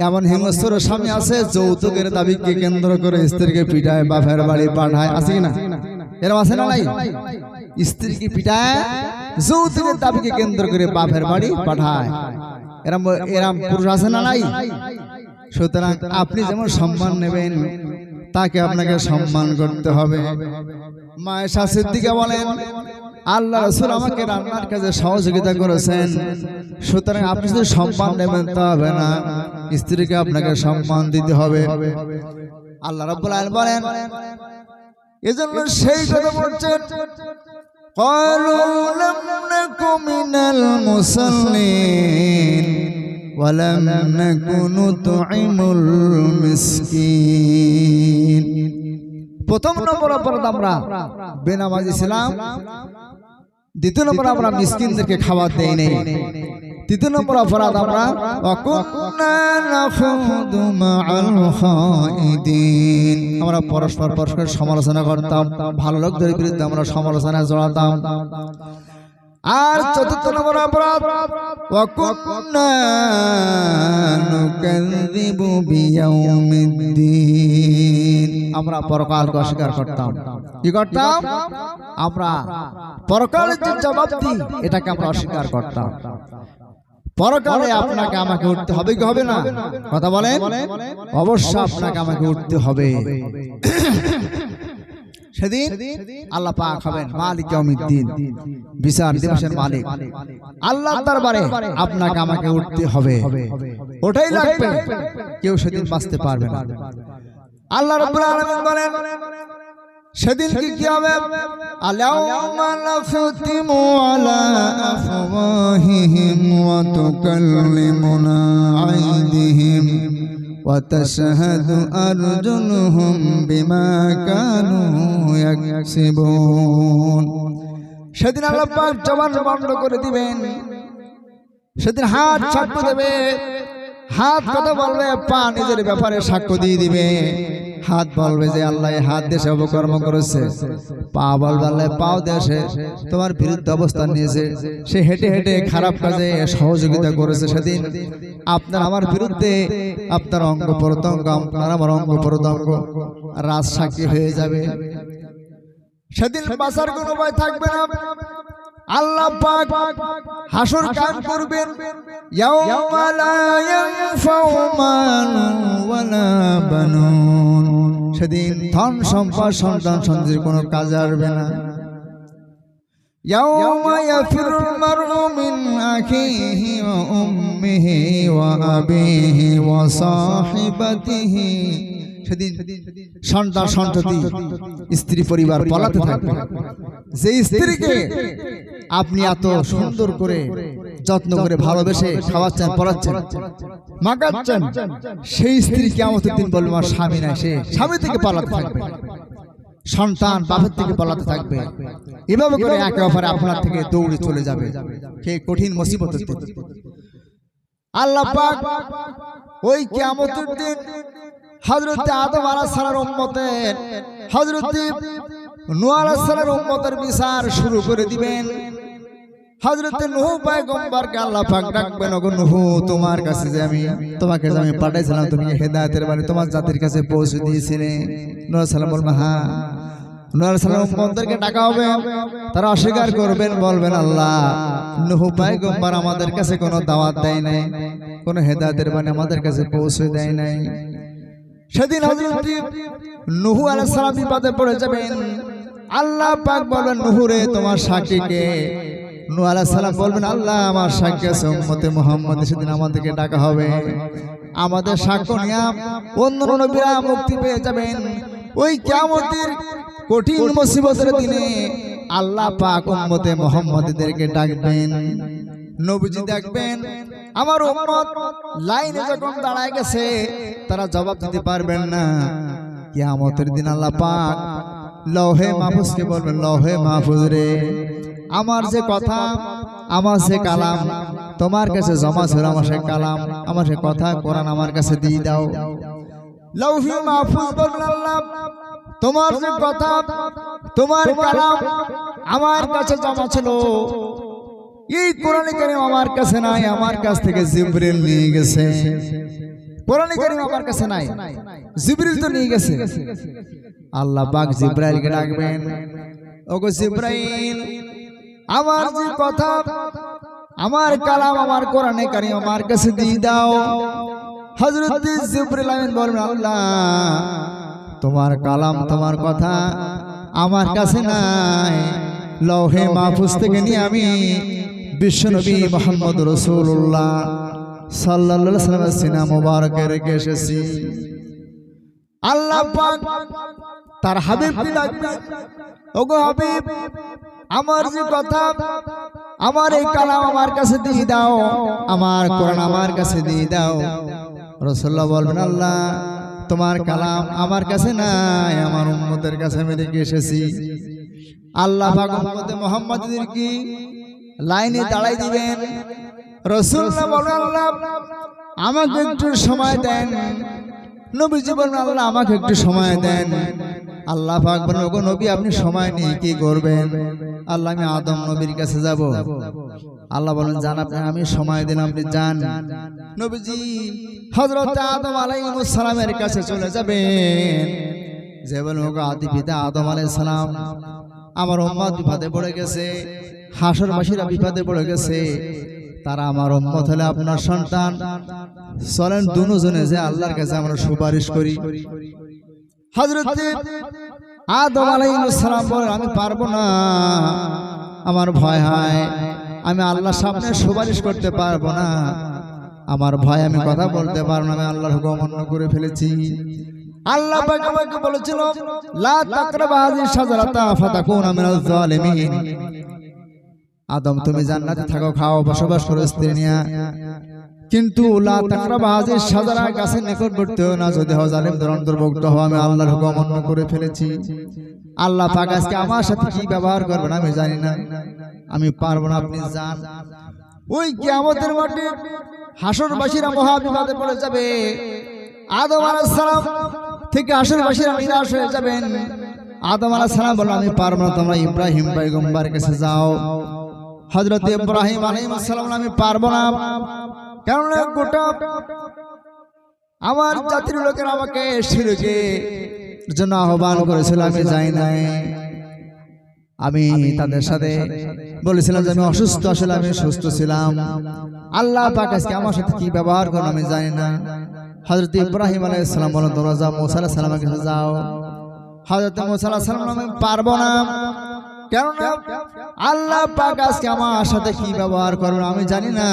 এমন হিংস্র স্বামী আছে যৌতুকের দাবিকে কেন্দ্র করে স্ত্রীকে পিটায়, বাপের বাড়ি পাঠায়, আছে কিনা? এরকম আছে না নাই? স্ত্রীকে পিটায়, যৌতুকের দাবিকে কেন্দ্র করে বাপের বাড়ি পাঠায়, এরকম পুরুষ আছে না নাই? সুতরাং আপনি যেমন সম্মান নেবেন তাকে আপনাকে সম্মান করতে হবে। মা আয়েশা সিদ্দিকা বলেন, আল্লাহ রাসূল আমাকে রান্নার কাজে সহযোগিতা করেছেন, সুতরাং আপনি যদি সম্মান নেবেন তা হবে না, স্ত্রীকে আপনাকে সম্মান দিতে হবে। আল্লাহ রাব্বুল আলামিন বলেন, এজন্য সেই কথা বলছেন, ক্বালু লাম নাকু মিনাল মুসাল্লিন ওয়া লাম নাকু নুতঈমুল মিসকিন। প্রথম নম্বর অপরাধ আমরা বেনামাজি ছিলাম, দ্বিতীয় নম্বর আমরা মিসকিনদেরকে খাবার দেই নাই, তৃতীয় নম্বর অপরাধ আমরা ওয়াকুন্না নাখুদু মাআল খাইদিন, আমরা পরস্পর সমালোচনা করতাম, ভালো লোকদের বিরুদ্ধে আমরা সমালোচনায় জড়াতাম। আর চতুর্থ নম্বর অপরাধ ওয়াকুন্না নুকাযযিবু বিয়াউমিদ্দিন, আমরা পরকালকে অস্বীকার করতাম। কি করতাম? আমরা পরকালের যে জবাবদিহি এটাকে আমরা অস্বীকার করতাম। পরকালে আপনাকে আমাকে উঠতে হবে কি হবে না? কথা বলেন, অবশ্যই আপনাকে আমাকে উঠতে হবে। সেদিন আল্লাহ পাক হবেন মালিক ইয়াউমিদ্দিন, বিচার দিবসের মালিক। আল্লাহর দরবারে আপনাকে আমাকে উঠতে হবে, ওটাই লাগবে, কেউ সেদিন বাঁচতে পারবে না। আল্লাহ রাব্বুল আলামিন বলেন, সেদিন কি হবে? আলাউমা নাফতিমু আলা আফওয়াহিহিম ওয়া তুকাল্লিমুনা আইদিহিম ওয়া তাশহাদু আরজুলুহুম বিমা কানু ইয়াকসিবুন। সেদিন আল্লাহ পাক জবান বন্ধ করে দিবেন, সেদিন হাত সাক্ষ্য দেবে, হাত কথা বলবে, পা নিজের ব্যাপারে সাক্ষ্য দিয়ে দিবে। হাত বলবে যে আল্লাহ হাত দেশে অপকর্ম করেছে, পা বলবে আল্লাহ পাও দেশে তোমার বিরুদ্ধে অবস্থান নিয়েছে, সে হেঁটে হেঁটে খারাপ কাজে সহযোগিতা করেছে। সেদিন আপনার আমার বিরুদ্ধে আপনার অঙ্গ প্রত্যঙ্গ, আপনার আমার অঙ্গ প্রত্যঙ্গ রাজ সাক্ষী হয়ে যাবে। সেদিন বাঁচার কোনো উপায় থাকবে না। আল্লাহ পাক হাসর কায়েম করবেন, ইয়াউমা লা ইয়ানফাউ মালুন ওয়ালা বানুন, সেদিন ধন সম্পদ সন্তান সন্ততির কোনো কাজে আসবে না। ইয়াউমা ইয়াফিরুল মারউ মিন আখিহি ওয়া উম্মিহি ওয়া আবিহি ওয়া সাহিবাতিহি, সেদিন সন্তান সন্ততি স্ত্রী পরিবার পলাতে থাকবে। যে স্ত্রীকে আপনি এত সুন্দর করে যত্ন করে ভালোবেসে খাওয়াচ্ছেন, পড়াচ্ছেন, মাগাচ্ছেন, সেই স্ত্রী কিয়ামতের দিন বলবে আমার স্বামী নাই, সে স্বামী থেকে পালাতে থাকবে, সন্তান বাপের থেকে পালাতে থাকবে। এভাবে করে একে অপরে আপনার থেকে দৌড়ে চলে যাবে সেই কঠিন মুসিবতের দিন। আল্লাহ পাক ওই কিয়ামতের দিন হযরত আদম আলাইহিস সালামের উম্মতের, হযরত নূহ আলাইহিস সালামের উম্মতের বিচার শুরু করে দিবেন। হযরত নূহ পয়গম্বরকে আল্লাহ পাক ডাকবেন, ওগো নূহ, তোমার কাছে যে আমি তোমাকে যে আমি পাঠাইছিলাম, তুমি হেদায়েতের বাণী তোমার জাতির কাছে পৌঁছে দিয়েছিলে? নূহ আলাইহিস সালাম বলবেন হ্যাঁ। নূহ আলাইহিস সালামের উম্মতদেরকে ডাকা হবে, তারা অস্বীকার করবেন, বলবেন আল্লাহ নূহ পয়গম্বর আমাদের কাছে কোনো দাওয়াত দেয় নাই, কোনো হেদায়েতের বাণী আমাদের কাছে পৌঁছে দেয় নাই। সেদিন হযরত নূহ আলাইহিস সালাম বিপদে পড়ে যাবেন। আল্লাহ পাক বলবেন নূহ রে তোমার সাক্ষী কে? নূহ আলাইহিস সালাম বলবেন আল্লাহ আমার সাক্ষী আছে উম্মতে মুহাম্মদ। সেদিন আমাদেরকে ডাকা হবে, আমাদের সাক্ষ্য নিয়ে অন্য নবীরা মুক্তি পেয়ে যাবেন। ওই কিয়ামতের কঠিন মুসিবতের দিনে আল্লাহ পাক উম্মতে মুহাম্মদীদেরকে ডাকবেন, নবীজি দেখবেন আমার উম্মত লাইনে যখন দাঁড়ায় গেছে, তারা জবাব দিতে পারবেন না। কিয়ামতের দিন আল্লাহ পাক লৌহে মাহফুজকে বলবেন, লৌহে মাহফুজ রে আমার যে কথা, আমার যে কালাম তোমার কাছে জমা ছিল, আমার সে কালাম, আমার সে কথা কোরআন আমার কাছে দিয়ে দাও। লৌহে মাহফুজ বলবেন আল্লাহ তোমার যে কথা, তোমার কালাম আমার কাছে জমা ছিল, এই কোরআনে কারীম আমার কাছে নাই, আমার কাছ থেকে জিবরিল নিয়ে গেছে। কোরআনে কারীম আমার কাছে নাই, জিবরিল তো নিয়ে গেছে। আল্লাহ পাক জিবরাইলকে ডাকবেন, ওগো জিবরাইল আমার যে কথা, আমার কালাম, আমার কোরআনে কারীম আমার কাছে দিয়ে দাও। হযরত জিবরিল আমিন বলেন আল্লাহ তোমার কালাম তোমার কথা আমার কাছে নাই, লৌহে মাহফুজ থেকে নিয়ে আমি বিশ্বনবী মুহাম্মদ রাসূলুল্লাহ সাল্লাল্লাহু আলাইহি ওয়াসাল্লামের সিনা মোবারকে রেখে এসেছি। আল্লাহ পাক তার হাবিবকে ডাকলেন, ওগো হাবিব আমার যে কথা আমার এই কালাম আমার কাছে দিয়ে দাও, আমার কোরআন আমার কাছে দিয়ে দাও। রাসূলুল্লাহ বলবেন আল্লাহ তোমার কালাম আমার কাছে নাই, আমার উম্মতের কাছে আমি রেখে এসেছি। আল্লাহ পাক উম্মতে মুহাম্মাদীদের কি লাইনে দাঁড়াই দিবেন। রাসূলুল্লাহ বলেন আল্লাহ আমাকে একটু সময় দেন। নবীজি বলেন আল্লাহ আমাকে একটু সময় দেন। আল্লাহ পাক বলেন ওগো নবী আপনি সময় নিয়ে কি করবেন? আল্লাহ আমি আদম নবীর কাছে যাব। আল্লাহ বলেন যান আপনি, আমি সময় দিলাম আপনি যান। নবীজি হযরত আদম আলাইহিস সালামের কাছে চলে যাবেন। যে বলেন ওগো আদি পিতা আদম আলাইহিস সালাম আমার উম্মত বিপদে পড়ে গেছে, হাসরবাসীরা বিপদে পড়ে গেছে, তারা আমার উম্মত হলে আপনার সন্তান, চলেন দুজনে যে আল্লাহর কাছে আমরা সুপারিশ করি। হযরত আদম আলাইহিস সালাম বলেন আমি পারবো না, আমার ভয় হয়, আমি আল্লাহর সামনে সুপারিশ করতে পারবো না, আমার ভয় আমি কথা বলতে পারবো না, আমি আল্লাহর হুকুম অমান্য করে ফেলেছি। আল্লাহ পাক আমাকে বলেছিল লা তাকরাবা হাযিহি শাজারাতা ফাতাকুনা মিনাজ জালিমিন। আদম তুমি জান্নাতে থাকো, খাও, বসবাস করো স্ত্রী নিয়া, কিন্তু লা তাকরাবা হাযিহি শাজারা গাছের নিকটবর্তী হও না, যদি হও জালিমদের অন্তর্ভুক্ত হও, আমি আল্লাহর হুকুম অমান্য করে ফেলেছি। আল্লাহ পাক আজকে আমার সাথে কি ব্যবহার করবেন আমি জানি না, আমি পারবো না, আপনি যান। ওই কিয়ামতের মাঠে হাসরবাসীরা মহা বিপদে পড়ে যাবে। আদম আলাইহিস সালাম থেকে হাসরবাসীরা নিরাশ হয়ে যাবেন। আদম আলাইহিস সালাম বলেন আমি পারবো না, তোমরা ইব্রাহিম পয়গম্বরের কাছে যাও। হযরত ইব্রাহিম আলাইহিস সালাম আমি পারবো না, কারণ গোটা আমার জাতির লোকেরা আমাকে শিরকের জন্য আহ্বান করেছিল, আমি যাই নাই। আমি তাদের সাথে বলেছিলাম যে আমি অসুস্থ, আসলে আমি সুস্থ ছিলাম। আল্লাহ পাক আজকে আমার সাথে কি ব্যবহার করবে আমি জানি না। হযরত ইব্রাহিম আলাইহিস সালাম বলেন তোমরা যাও, মুসা আলাইহিস সালামের কাছে যাও। হযরত মুসা আলাইহিস সালাম আমি পারবো না, কারণ আল্লাহ পাক আজকে আমার সাথে কি ব্যবহার করবে আমি জানি না।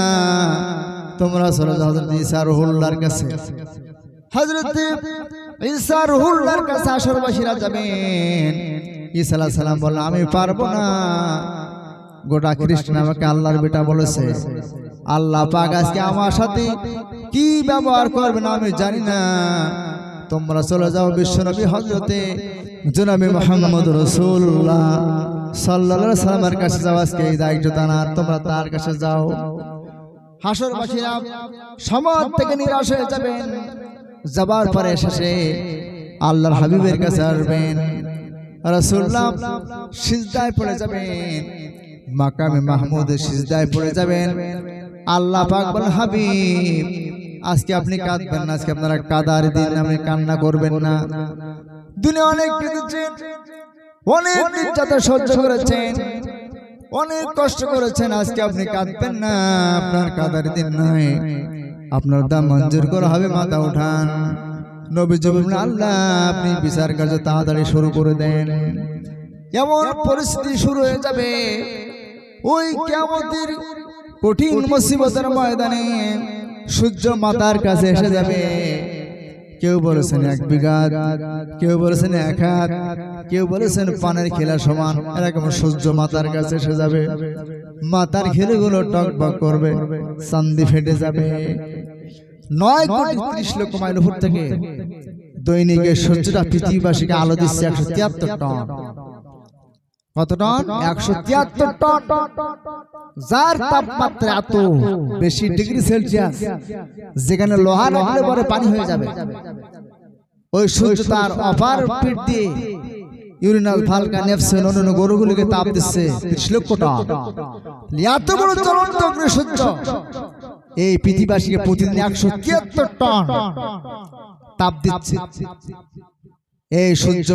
তোমরা চলে যাও হযরত ঈসা রুহুল্লাহর কাছে। হযরত ঈসা রুহুল্লাহর কাছে হাসরবাসীরা যাবেন। ঈসা আলাইহিস সালাম বললেন আমি পারবো না, গোটা খ্রিস্টান আমাকে আল্লাহর বেটা বলেছে। আল্লাহ পাক আজকে আমার সাথে কি ব্যবহার করবে না আমি জানি না। তোমরা চলে যাও বিশ্বনবী হযরতে জনাবে মুহাম্মদ রাসূলুল্লাহ সাল্লাল্লাহু আলাইহি ওয়াসাল্লামের কাছে যাও, আজকে এই দায়িত্বটা না, তোমরা তার কাছে যাও। হাসরবাসীরা সমাজ থেকে নিরাশ হয়ে যাবেন। যাবার পরে শেষে আল্লাহর হাবিবের কাছে আসবেন। রাসূলুল্লাহ সিজদায় পড়ে যাবেন, মাকামে মাহমুদে সিজদায় পড়ে যাবেন। আল্লাহ পাক বলেন হাবিব আজকে আপনি কাঁদবেন না, আজকে আপনারা কাদার দিন, আপনি কান্না করবেন না। দুনিয়া অনেক কেঁদেছেন, অনেক নির্যাতন সহ্য করেছেন, অনেক কষ্ট করেছেন, আজকে আপনি কাঁদবেন না, আপনার কাদার দিন নয়, আপনার দাম মঞ্জুর করা হবে, মাথা উঠান। নবীজি বলেন আল্লাহ আপনি বিচার কার্য তাড়াতাড়ি শুরু করে দেন। এমন পরিস্থিতি শুরু হয়ে যাবে ওই কিয়ামতের কঠিন মুসিবতের ময়দানে সূর্য মাথার কাছে এসে যাবে। কেউ বলেছেন 1 বিঘা, কেউ বলেছেন 1 হাত, কেউ বলেছেন পানের খেলা সমান। এরকম সূর্য মাথার কাছে এসে যাবে, মাথার খেলগুলো টকবক করবে, চাঁদি ফেটে যাবে। 9,30,00,000 মাইল উপর থেকে দৈনিক সূর্যটা পৃথিবীবাসীকে আলো দিচ্ছে 173 টন। কত টন? 173 টন। যার তাপমাত্রা এত বেশি ডিগ্রি সেলসিয়াস, যেখানে লোহা রাখলে পরে পানি হয়ে যাবে, ওই সূর্য তার অপার পিঠ দিয়ে ইউরিনাল ফালকা নেপসন অন্যান্য গরুগুলিকে তাপ দিচ্ছে 30 লক্ষ টন। এত বড় জ্বলন্ত অগ্নি সূর্য এই পৃথিবীবাসীকে প্রতিদিন 173 টন তাপ দিচ্ছে। এই সূর্য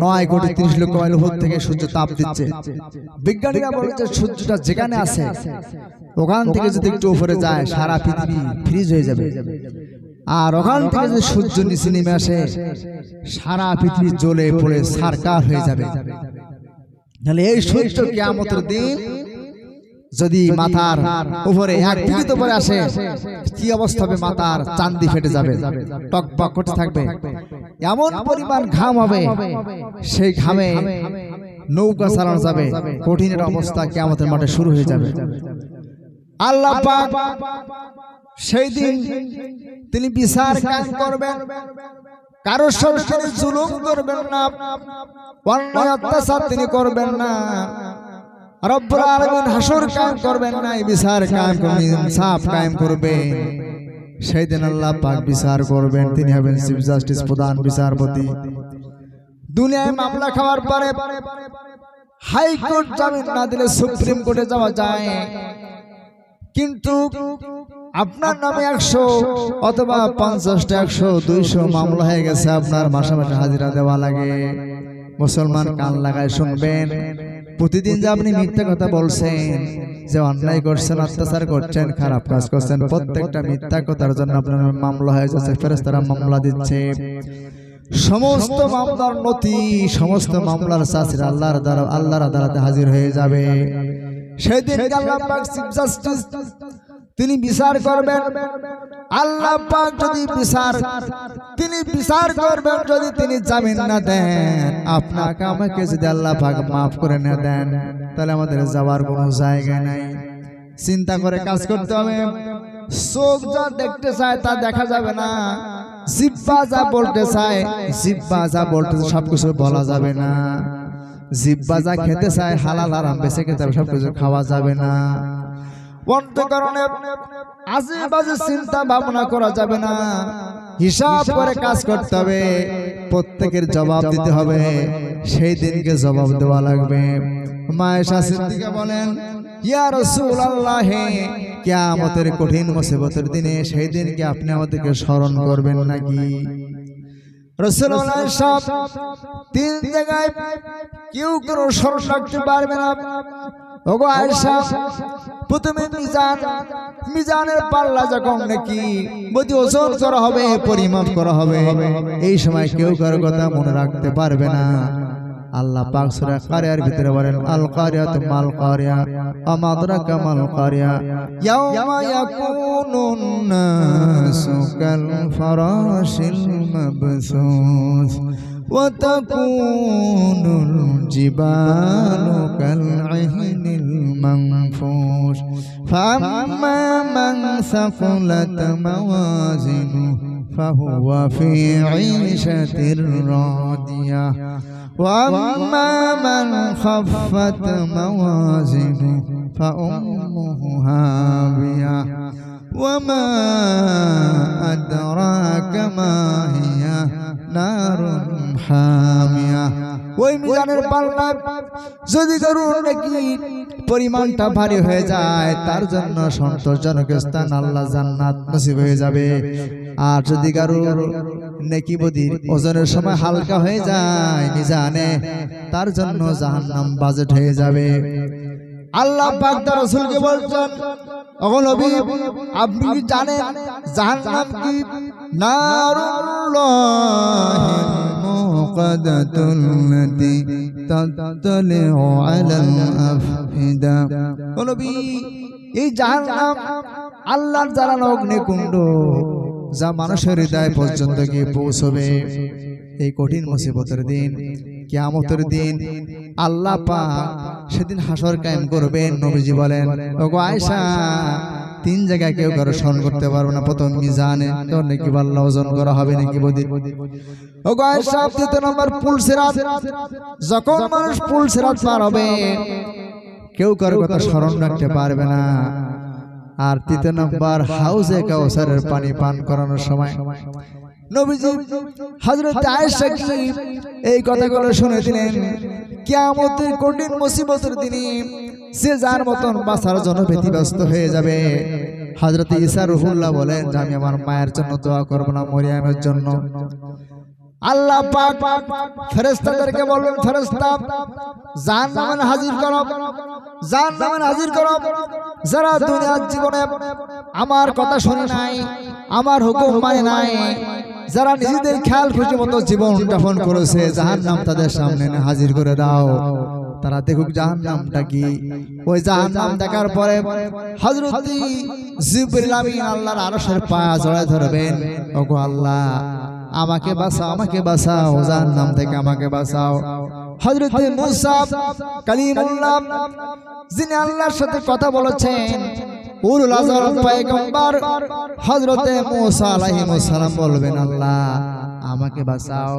9,30,00,000 মাইল উপর থেকে সূর্য তাপ দিচ্ছে। বিজ্ঞানীরা বলে যে সূর্যটা যেখানে আছে ওখান থেকে যদি একটু উপরে যায় সারা পৃথিবী ফ্রিজ হয়ে যাবে। আর ওখান থেকে যদি সূর্য নিচে নেমে আসে সারা পৃথিবী জ্বলে পড়ে ছারকার হয়ে যাবে। তাহলে এই সূর্য কিয়ামতের দিন যদি মাথার উপরে এক বিঘিত পরে আসে কি অবস্থা হবে, মাথার চান্দি ফেটে যাবে, টকবক করতে থাকবে, এমন পরিমাণ ঘাম হবে সেই ঘামে নৌকা চালানো যাবে, কঠিন অবস্থা কিয়ামতের মাঠে শুরু হয়ে যাবে। আল্লাহ পাক সেই দিন তিনি বিচার কায়েম করবেন, কারোর সাথে তিনি জুলুম করবেন না, অন্যায় অত্যাচার তিনি করবেন না, রব্বুল আলামিন হাসর কায়েম করবেন না, বিচার কায়েম করবেন, ইনসাফ কায়েম করবেন। সেই দিন আল্লাহ পাক বিচার করবেন, তিনি হবেন চিফ জাস্টিস, প্রধান বিচারপতি। দুনিয়ায় মামলা খাওয়ার পরে হাইকোর্ট জামিন না দিলে সুপ্রিম কোর্টে যাওয়া যায়, কিন্তু আপনার নামে 100 অথবা 50টা 100 200 মামলা হয়ে গেছে, আপনার মাসে মাসে হাজিরা দেওয়া লাগে। মুসলমান কান লাগায় শুনবেন, প্রতিদিন যে আপনি মিথ্যা কথা বলছেন, যে অন্যায় করছেন, অত্যাচার করছেন, খারাপ কাজ করছেন, প্রত্যেকটা মিথ্যা কথার জন্য আপনার মামলা হয়ে যাচ্ছে, ফেরেশতারা মামলা দিচ্ছে। সমস্ত মামলার নথি, সমস্ত মামলার চাচিরা আল্লাহর আদালতে হাজির হয়ে যাবে। সেদিন আল্লাহ পাক চিফ জাস্টিস তিনি বিচার করবেন। আল্লাহ পাক যদি তিনি বিচার করবেন, যদি তিনি জামিন না দেন, আপনাকে আমাকে যদি আল্লাহ পাক মাফ করে না দেন, তাহলে আমাদের যাওয়ার কোনো জায়গা নাই। চিন্তা করে কাজ করতে হবে। চোখ যা দেখতে চায় তা দেখা যাবে না, জিহ্বা যা বলতে চায়, জিহ্বা যা বলতে সবকিছু বলা যাবে না, জিহ্বা যা খেতে চায় হালাল হারাম বেছে খেতে হবে, সবকিছু খাওয়া যাবে না। অন্তঃকরণে আজে বাজে চিন্তা ভাবনা করা যাবে না, হিসাব করে কাজ করতে হবে, প্রত্যেকের জবাব দিতে হবে, সেই দিনকে জবাব দেওয়া লাগবে। মায়েশা সিদ্দিকা বলেন, ইয়া রাসূলুল্লাহ, কিয়ামতের কঠিন মুসিবতের দিনে সেই দিনকে আপনি আমাদেরকে স্মরণ করবেন নাকি? রাসূলুল্লাহ সব 3 জায়গায় কেউ কোনো স্মরণ রাখতে পারবে না। ওগো আয়েশা, প্রথমে মিজানের পাল্লা যখন নাকি বদি ওজন করা হবে, পরিমাপ করা হবে, এই সময় কেউ কারো কথা মনে রাখতে পারবে না। আল্লাহ পাক সূরা কারিয়ার ভিতরে বলেন, আল কারিয়াতু মাল কারিয়া আমা আদরাকা মাল কারিয়া ইয়াউমা ইয়াকুনুন নাসু কাল ফারাশিল মাবসুস ওয়া তাকুনুল জিবালু কাল ইহনিল মানফুশ ফাম্মা মান সাকুলাত মাওয়াজিনুহু ফাহুয়া ফি ঈশাতির রাদিয়াহ وَأَمَّا مَنْ خَفَّتْ مَوَازِينُهُ فَأُمُّهُ هَاوِيَةٌ وَمَا أَدْرَاكَ مَا هِيَ نَارٌ حَامِيَةٌ। ওই মিজানের পাল্লা যদি কারোর নাকি পরিমাণটা ভারী হয়ে যায়, তার জন্য সন্তোষজনক স্থান আল্লাহ জান্নাত নসিব হয়ে যাবে। আর যদি কারোর নেকি বদির ওজনের সময় হালকা হয়ে যায় মিজানে, তার জন্য জাহান্নাম বাজেট হয়ে যাবে। আল্লাহ পাক তার রাসূলকে বলছেন, ওগো নবী, আপনি কি জানেন জাহান্নাম কি? নারুল্লাহিল মুকাদ্দাতুল্লাতী তাতলিউ আলাল আফইদা। ও নবী, এই জাহান্নাম আল্লাহর জ্বালানো অগ্নিকুণ্ড, যা মানুষের হৃদয় পর্যন্ত গিয়ে পৌঁছবে। এই কঠিন মুসিবতের দিন, কিয়ামতের দিন আল্লাহ পাক সেদিন হাসর কায়েম করবেন। নবীজি বলেন, ওগো আয়েশা, 3 জায়গায় কেউ কারো স্মরণ করতে পারবে না। প্রথম মিজানে তোর নাকি আল্লাহ ওজন করা হবে নাকি বদি। ওগো আয়েশা, 2 নম্বর পুল সিরাত, যখন মানুষ পুল সিরাত পার হবে কেউ কারো কথা স্মরণ রাখতে পারবে না। আর 3 নম্বর হাউজে কাউসারের পানি পান করানোর সময় নবীজি হযরত আয়েশা কি এই কথাগুলো শুনে দিলেন। কিয়ামতের কঠিন মুসিবতের দিনে সে যার মতন বাঁচার জন্য ব্যতিব্যস্ত হয়ে যাবে। হযরত ঈসা রুহুল্লাহ বলেন যে আমি আমার মায়ের জন্য দোয়া করব না, মরিয়মের জন্য। আল্লাহ পাক ফেরেশতাদেরকে বললেন, ফেরেশতা জাহান্নামে হাজির করো, জাহান্নামে হাজির করো যারা দুনিয়ার জীবনে আমার কথা শুনে নাই, আমার হুকুম মানে নাই, যারা নিজেদের খেয়াল খুশি মতো জীবন যাপন করেছে জাহান্নাম তাদের সামনে হাজির করে দাও, তারা দেখুক জাহান্নামটা কি। ওই জাহান্নাম দেখার পরে হযরত জিবরিল আমিন আল্লাহর আরশের পায়ে জড়ায় ধরবেন, ওগো আল্লাহ আমাকে বাঁচাও, আমাকে বাঁচাও, জাহান্নাম থেকে আমাকে বাঁচাও। হযরত মুসা কালিমুল্লাহ যিনি আল্লাহর সাথে কথা বলেছেন, উলুল আজম পয়গম্বর হযরত মুসা আলাইহিস সালাম বলবেন, আল্লাহ আমাকে বাঁচাও,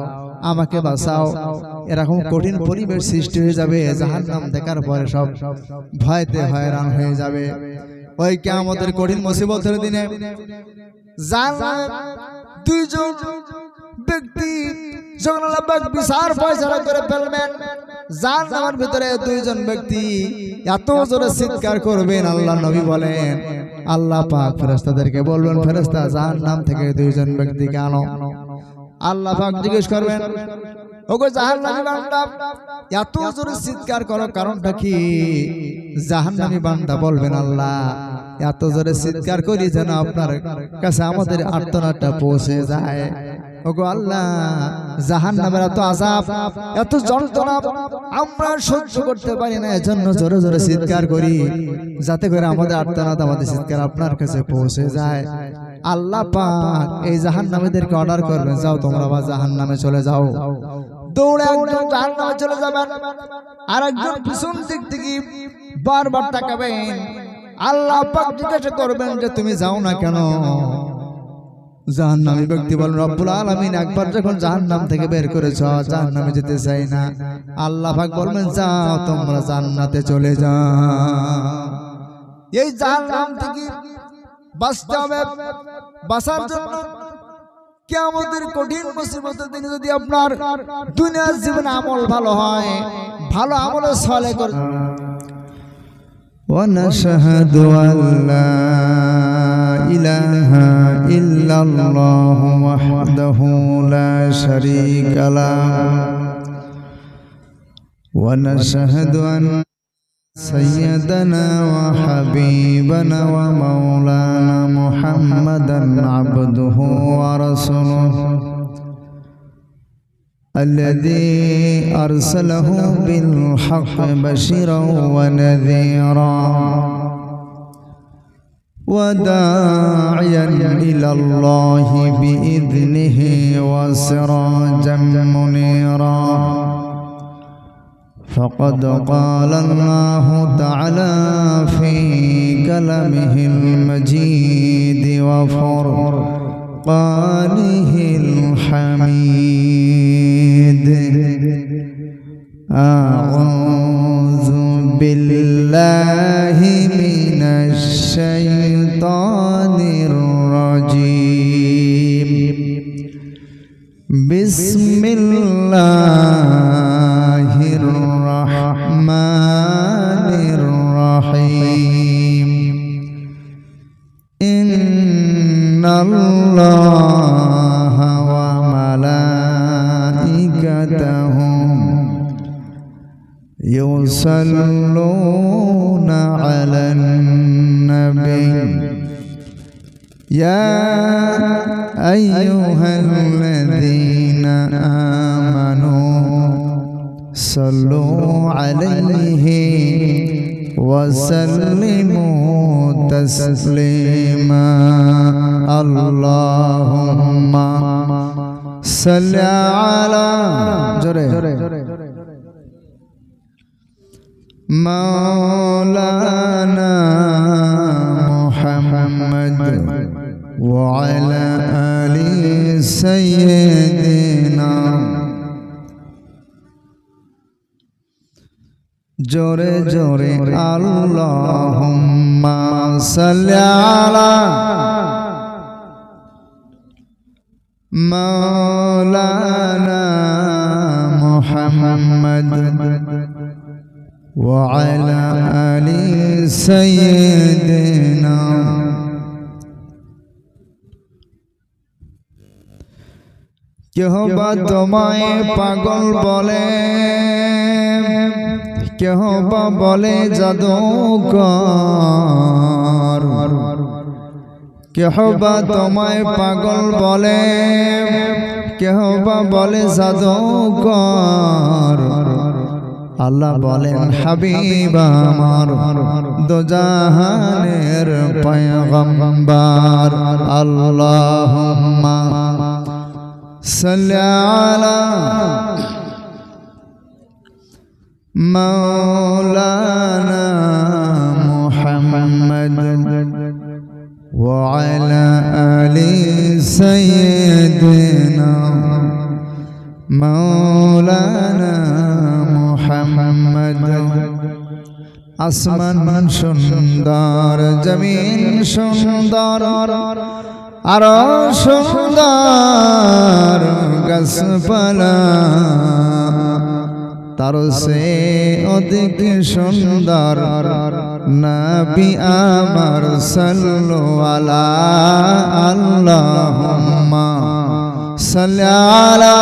আমাকে বাঁচাও। এরকম কঠিন পরিবেশ সৃষ্টি হয়ে যাবে, জাহান্নাম দেখার পরে সব ভয়তে হয়রান হয়ে যাবে। ওই কিয়ামতের কঠিন মুসিবতের দিনে জাহান্নামে দুইজন ব্যক্তি যখন আল্লাহ পাক বিচার ফয়সালা করে ফেলবেন, জাহান্নামের ভিতরে দুইজন ব্যক্তি এত জোরে চিৎকার করবেন, আল্লাহ নবী বলেন আল্লাহ পাক ফেরেশতাদেরকে বলবেন, ফেরেশতা জাহান্নাম থেকে দুইজন ব্যক্তিকে আনো। আল্লাহ পাক জিজ্ঞেস করবেন, ওগো জাহান্নামী বান্দা এত জোরে চিৎকার করো কারণটা কি? জাহান্নামী বান্দা বলবেন, আল্লাহ এত জোরে চিৎকার করি যেন আপনার কাছে আমাদের আর্তনাদটা পৌঁছে যায়। ওগো আল্লাহ জাহান্নামের এত আযাব, এত যন্ত্রণা আমরা সহ্য করতে পারি না, এজন্য জোরে জোরে চিৎকার করি যাতে করে আমাদের আর্তনাদ, আমাদের চিৎকার আপনার কাছে পৌঁছে যায়। আল্লাহ পাক এই জাহান্নামীদেরকে অর্ডার করবেন, যাও তোমরা বা জাহান্নামে চলে যাও। দৌড়ে একজন জাহান্নামে চলে যাবেন, আর একজন পিছন দিক থেকে বারবার তাকাবেন। আল্লাহ পাক জিজ্ঞাসা করবেন যে তুমি যাও না কেন? জাহান্নামী ব্যক্তি বলেন, রব্বুল আলামিন একবার যখন জাহান্নাম থেকে বের করেছ, জাহান্নামে যেতে চাই না। আল্লাহ পাক বলবেন, যাও তোমরা জান্নাতে চলে যাও। এই জাহান্নাম থেকে বাঁচতে হবে, বাঁচার জন্য কিয়ামতের কঠিন মুসিবতের দিনে যদি আপনার দুনিয়ার জীবনে আমল ভালো হয়, ভালো আমল সালেহ করে ونشهد أن لا إله إلا الله وحده لا شريك له ونشهد أن سيدنا وحبيبنا ومولانا محمدا عبده ورسوله الذي أرسله بالحق بشيرا ونذيرا وداعيا إلى الله بإذنه وسراجا منيرا فقد قال الله تعالى في كلامه المجيد وفرقانه الحميد أعوذ بالله من الشيطان الرجيم بسم الله الرحمن الرحيم إن الله وملائكته يصلون على النبي يا أيها الذين آمنوا صلوا عليه وسلموا تسليما اللهم صل على مولانا محمد وعلى آل سيدنا জোরে জোরে আল্লাহুম্মা সাল্লি আলা মাওলানা মুহাম্মদ ওয়া আলা আলি সাইয়্যিদিনা। কেহ বা তোমায় পাগল বলে, কেহ বা বলে জাদুকর, কেহ বা তোমায় পাগল বলে, কেহ বা বলে জাদুকর, আল্লাহ বলেন হাবিব আমার দোজাহানের পয়গম্বর। আল্লাহুম্মা সাল্লি আলা মাওলানা মুহাম্মদ ওয়া আলা আলি সাইয়্যিদিনা মাওলানা মুহাম্মদ। আসমান সুন্দর, জমিন সুন্দর, আরো সুন্দর গাছপালা, তার সে অধিক সুন্দর নবী আমার সাল্লু আলা। আল্লাহুম্মা সাল্লি আলা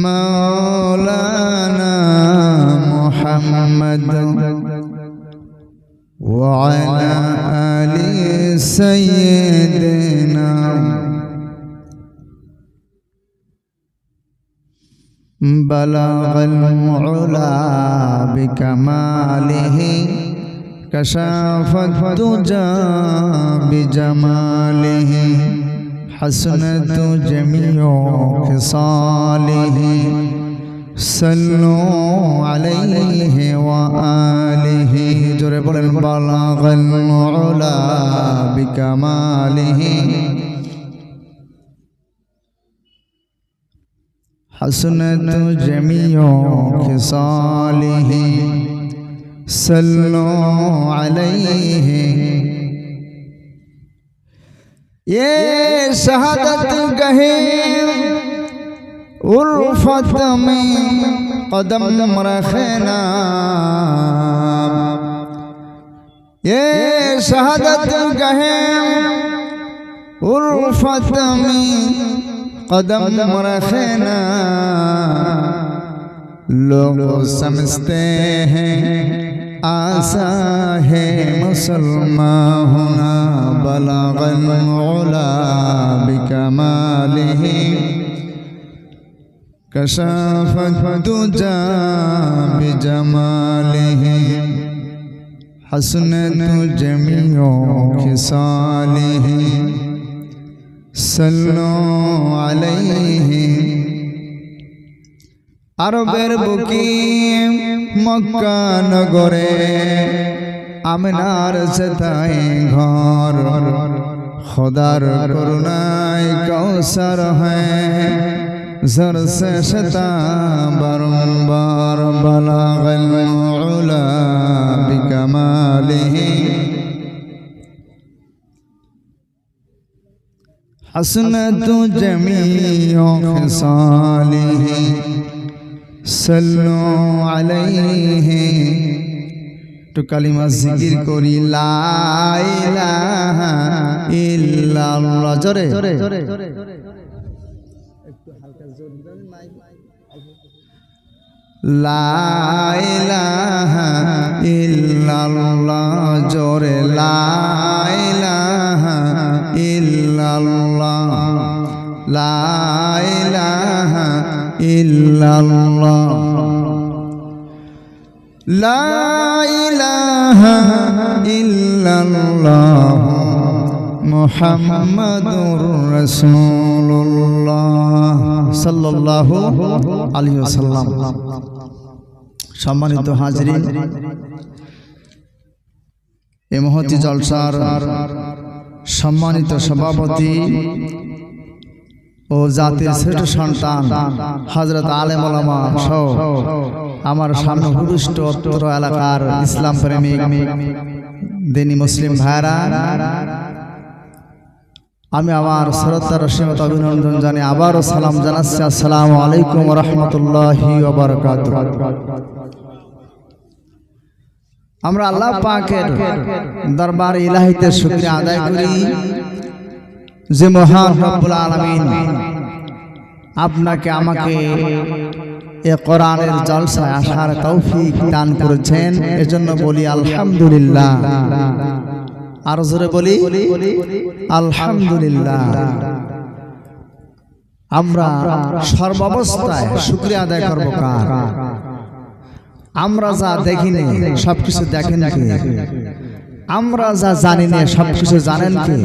মাওলানা মুহাম্মদ ওয়া আলা আলি সাইয়্যিদিনা। বালাগাল উলা বিকামালিহি কাশাফাত দুজা বিজামালিহি হাসনাতু জামিউ খিসালিহি সাল্লু আলাইহি ওয়া আলিহি। জোরে বলেন বালাগাল উলা বিকামালিহি হাসনাতু জামিউ খিসালিহি সাল্লু আলাইহি। ये शहादत गहे उल्फत में कदम रखना, ये शहादत गहे उल्फत में कदम रखना। लोग समझते हैं आसा है मुसलमान होना, बलगल उला बिकमालिही कशाफत दुजा बिजमालिही हसनतु जमीउ खिसालिही सल्लु अलैहि। আরবের বুকে মক্কা নগরে আমিনার সেতায় ঘর, খোদার করুণায় কৌসর হ্যায় জর সে শতা বারম্বার। বালাগাল উলা বিকামালিহি হাসনাতু জামিউ খিসালিহি সাল্লু আলাইহি। তো কালিমা জিকির করি লা ইলাহা ইল্লাল্লাহ। জোরে লা ইলাহা ইল্লাল্লাহ। জোরে লা ইলাহা ইল্লাল্লাহ, লা ইলাহা ইল্লাল্লাহ, লা ইলাহা ইল্লাল্লাহ মুহাম্মাদুর রাসূলুল্লাহ সাল্লাল্লাহু আলাইহি ওয়াসাল্লাম। সম্মানিত হাজরিন, এই মহতী জলসার সম্মানিত সভাপতি ও জাতির শ্রেষ্ঠ সন্তান হযরত আলেম ওলামা সহ আমার সামনে উপবিষ্ট অত্র এলাকার ইসলাম প্রেমিক দিনী মুসলিম ভাইরা, আমি আমার শ্রদ্ধা রসিমত অভিনন্দন জানিয়ে আবারও সালাম জানাচ্ছি। আসসালামু আলাইকুম ওয়া রাহমাতুল্লাহি ওয়া বারাকাতুহু। আমরা আল্লাহ পাকের দরবার ইলাহিতে শুকরিয়া আদায় করি যে মহান রব্বুল আলামিন আপনাকে আমাকে এ কোরআনের জলসায় আসার তৌফিক দান করেছেন, এজন্য বলি আলহামদুলিল্লাহ। আর জোরে বলি আলহামদুলিল্লাহ। আমরা সর্বাবস্থায় শুকরিয়া আদায় করব কার? আমরা যা দেখিনি সবকিছু দেখেন কে? আমরা যা জানি না সবকিছু জানেন কে?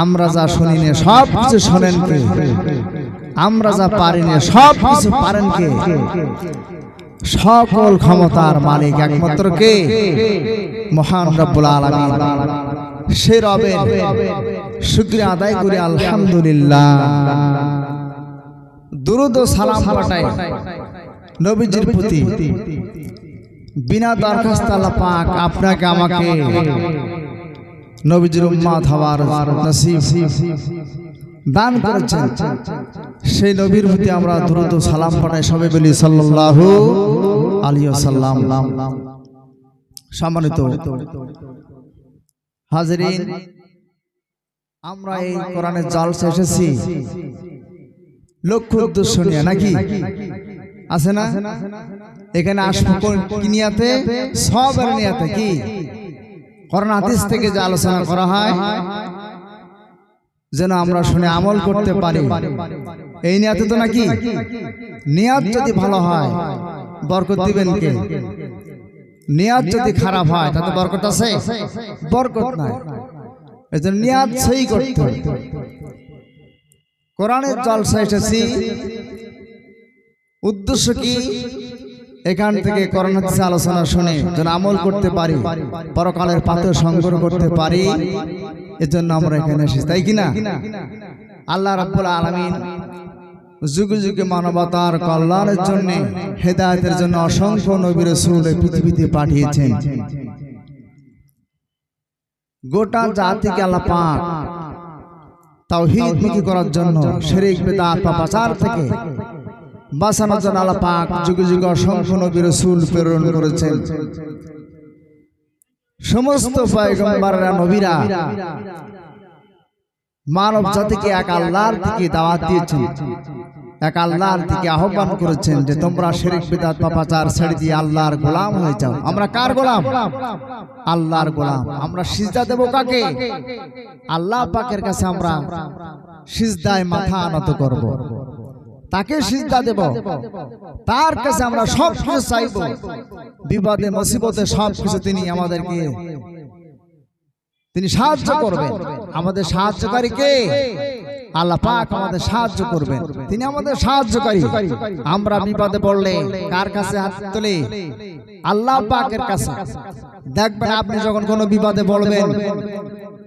আমরা যা শুনি না সবকিছু শোনেন কে? আমরা যা পারি না সবকিছু পারেন কে? সকল ক্ষমতার মালিক একমাত্র কে? মহান রব্বুল আলামিন। সে রবের শুকরিয়া আদায় করি আলহামদুলিল্লাহ। দুরূদ ও সালাম পাঠাই নবীজির প্রতি। বিনা দরখাস্তে আল্লাহ পাক আপনাকে আমাকে নবীজির উম্মত হওয়ার নসিব দান করেছেন। সেই নবীর প্রতি আমরা দুরূদ ও সালাম পাঠাই, সবাই বলি সাল্লাল্লাহু আলাইহি ওয়াসাল্লাম। সম্মানিত হাজিরিন, আমরা এই কোরআনের জলসা এসেছি লক্ষ্য উদ্দেশ্য নিয়ে, নাকি আছে না? এখানে আসবো কি নিয়াতে? সবের নিয়াতে। কি কোরআন হাদিস থেকে যে আলোচনা করা হয় যেন আমরা শুনে আমল করতে পারি, এই নিয়াতে তো নাকি? নিয়াত যদি ভালো হয় বরকত দিবেন কে? নিয়াত যদি খারাপ হয় তাতে বরকত আছে? বরকত নাই। এজন্য নিয়াত সহি করতে হবে। কোরআনের জলসা এসেছি, উদ্দেশ্য কি? এখান থেকে কোরআন হাদিস আলোচনা শুনে যেন আমল করতে পারি, পরকালের পাথর সংগ্রহ করতে পারি, এজন্য আমরা এখানে এসেছি, তাই কিনা? আল্লাহ রাব্বুল আলামিন যুগে যুগে মানবতার কল্যাণের জন্য, হেদায়েতের জন্য অসংখ্য নবী রাসূল পৃথিবীতে পাঠিয়েছেন। গোটা জাতিকে আল্লাহ পাক তাওহীদমুখী করার জন্য, শিরক বিদআত পাপাচার থেকে বাঁচানোর জন্য আল্লাহ পাক যুগে যুগে অসংখ্য নবী রাসূল প্রেরণ করেছেন। সমস্ত পয়গম্বররা, নবীরা মানব জাতিকে এক আল্লাহর দিকে দাওয়াত দিয়েছেন, এক আল্লাহর দিকে আহ্বান করেছেন যে তোমরা শিরক বিদআত পাপাচার ছেড়ে দিয়ে আল্লাহর গোলাম হয়ে যাও। আমরা কার গোলাম? আল্লাহর গোলাম। আমরা সিজদা দেব কাকে? আল্লাহ পাকের কাছে আমরা সিজদায় মাথা নত করব, তাকে সিজদা দেব, তার কাছে আমরা সব কিছু চাইব। বিপদে মুসিবতে সব কিছু তিনি আমাদেরকে তিনি সাহায্য করবেন। আমাদের সাহায্যকারী কে? আল্লাহ পাক আমাদের সাহায্য করবেন, তিনি আমাদের সাহায্যকারী। আমরা বিপদে পড়লে কার কাছে হাত তুলি? আল্লাহ পাকের কাছে। দেখবেন আপনি যখন কোনো বিপদে পড়বেন,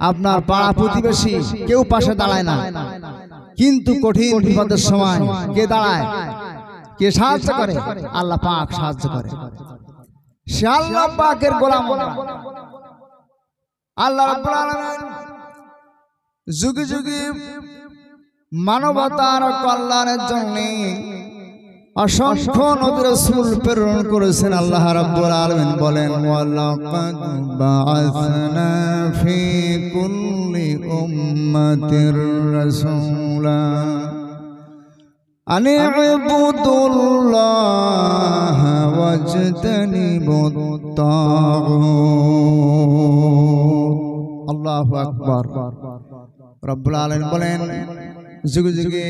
আপনার পাড়া প্রতিবেশী কেউ পাশে দাঁড়ায় না, কিন্তু কঠিন বিপদের সময় কে দাঁড়ায়? কে সাহায্য করে? আল্লাহ পাক সাহায্য করে। সে আল্লাহ পাকের গোলাম। আল্লাহ রাব্বুল আলামিন যুগে যুগে মানবতার কল্যাণের জন্য অসংখ্য নবী রাসূল প্রেরণ করেছেন। আল্লাহ রাব্বুল আলামিন বলেন, ওয়ালাকাদ বাআসনা ফি কুল্লি উম্মাতির রাসূলা আনি ইবুদুল্লাহ ওয়াজতানিবুত তাগুত। আল্লাহু আকবার। রব্বুল আলামিন বলেন, যুগে যুগে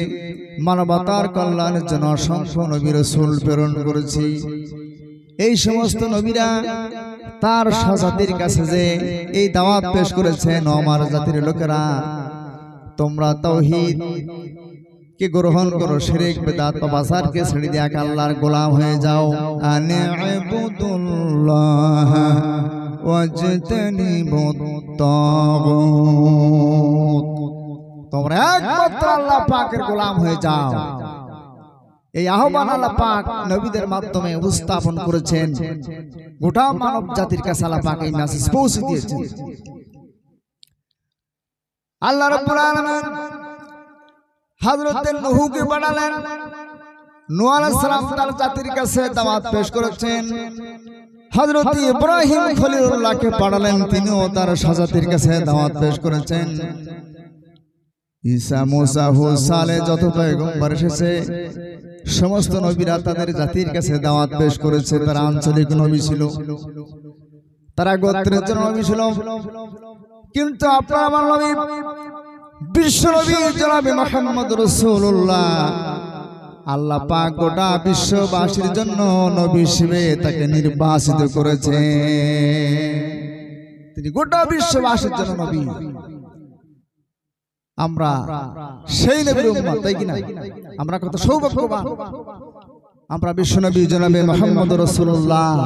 মানবতার কল্যাণের জন্য অসংখ্য নবী রাসূল প্রেরণ করেছি। এই সমস্ত নবীরা তার স্বজাতির কাছে যে এই দাওয়াত পেশ করেছেন, আমার জাতির লোকেরা তোমরা তাওহীদ কে গ্রহণ করো, শিরক বিদআত পাপাচারকে ছেড়ে দিয়ে এক আল্লাহর গোলাম হয়ে যাও। আনি ইবুদুল্লাহ ওয়াজতানিবুত তাগুত। তোমরা একমাত্র আল্লাহ পাকের গোলাম হয়ে যাও। এই আহ্বান আল্লাহ পাক নবীদের মাধ্যমে উপস্থাপন করেছেন। গোটা মানব জাতির কাছে আল্লাহ পাক এই মেসেজ পৌঁছে দিয়েছেন। আল্লাহ রাব্বুল আলামিন হযরত নূহকে পাঠালেন। নূহ আলাইহিস সালাম তার জাতির কাছে দাওয়াত পেশ করেছেন। হযরত ইব্রাহিম খলিলুল্লাহকে পাঠালেন, তিনিও তার জাতির কাছে দাওয়াত পেশ করেছেন। ঈসা মুসা হুদ সালেহ যত পয়গম্বর এসেছে সমস্ত নবীরা তাদের জাতির কাছে দাওয়াত পেশ করেছে। তারা আঞ্চলিক নবী ছিল, তারা গোত্রের জন্য নবী ছিল। কিন্তু আপনার আমার নবী বিশ্ব নবী জনাবে মুহাম্মদ রাসূলুল্লাহ, আল্লাহ পাক গোটা বিশ্ববাসীর জন্য নবী হিসেবে তাকে নির্বাচিত করেছে। তিনি গোটা বিশ্ববাসীর জন্য নবী। আমরা সেই নবীর উম্মত, তাই কিনা? আমরা কত সৌভাগ্যবান। আমরা বিশ্ব নবী জনাবে মুহাম্মদ রাসূলুল্লাহ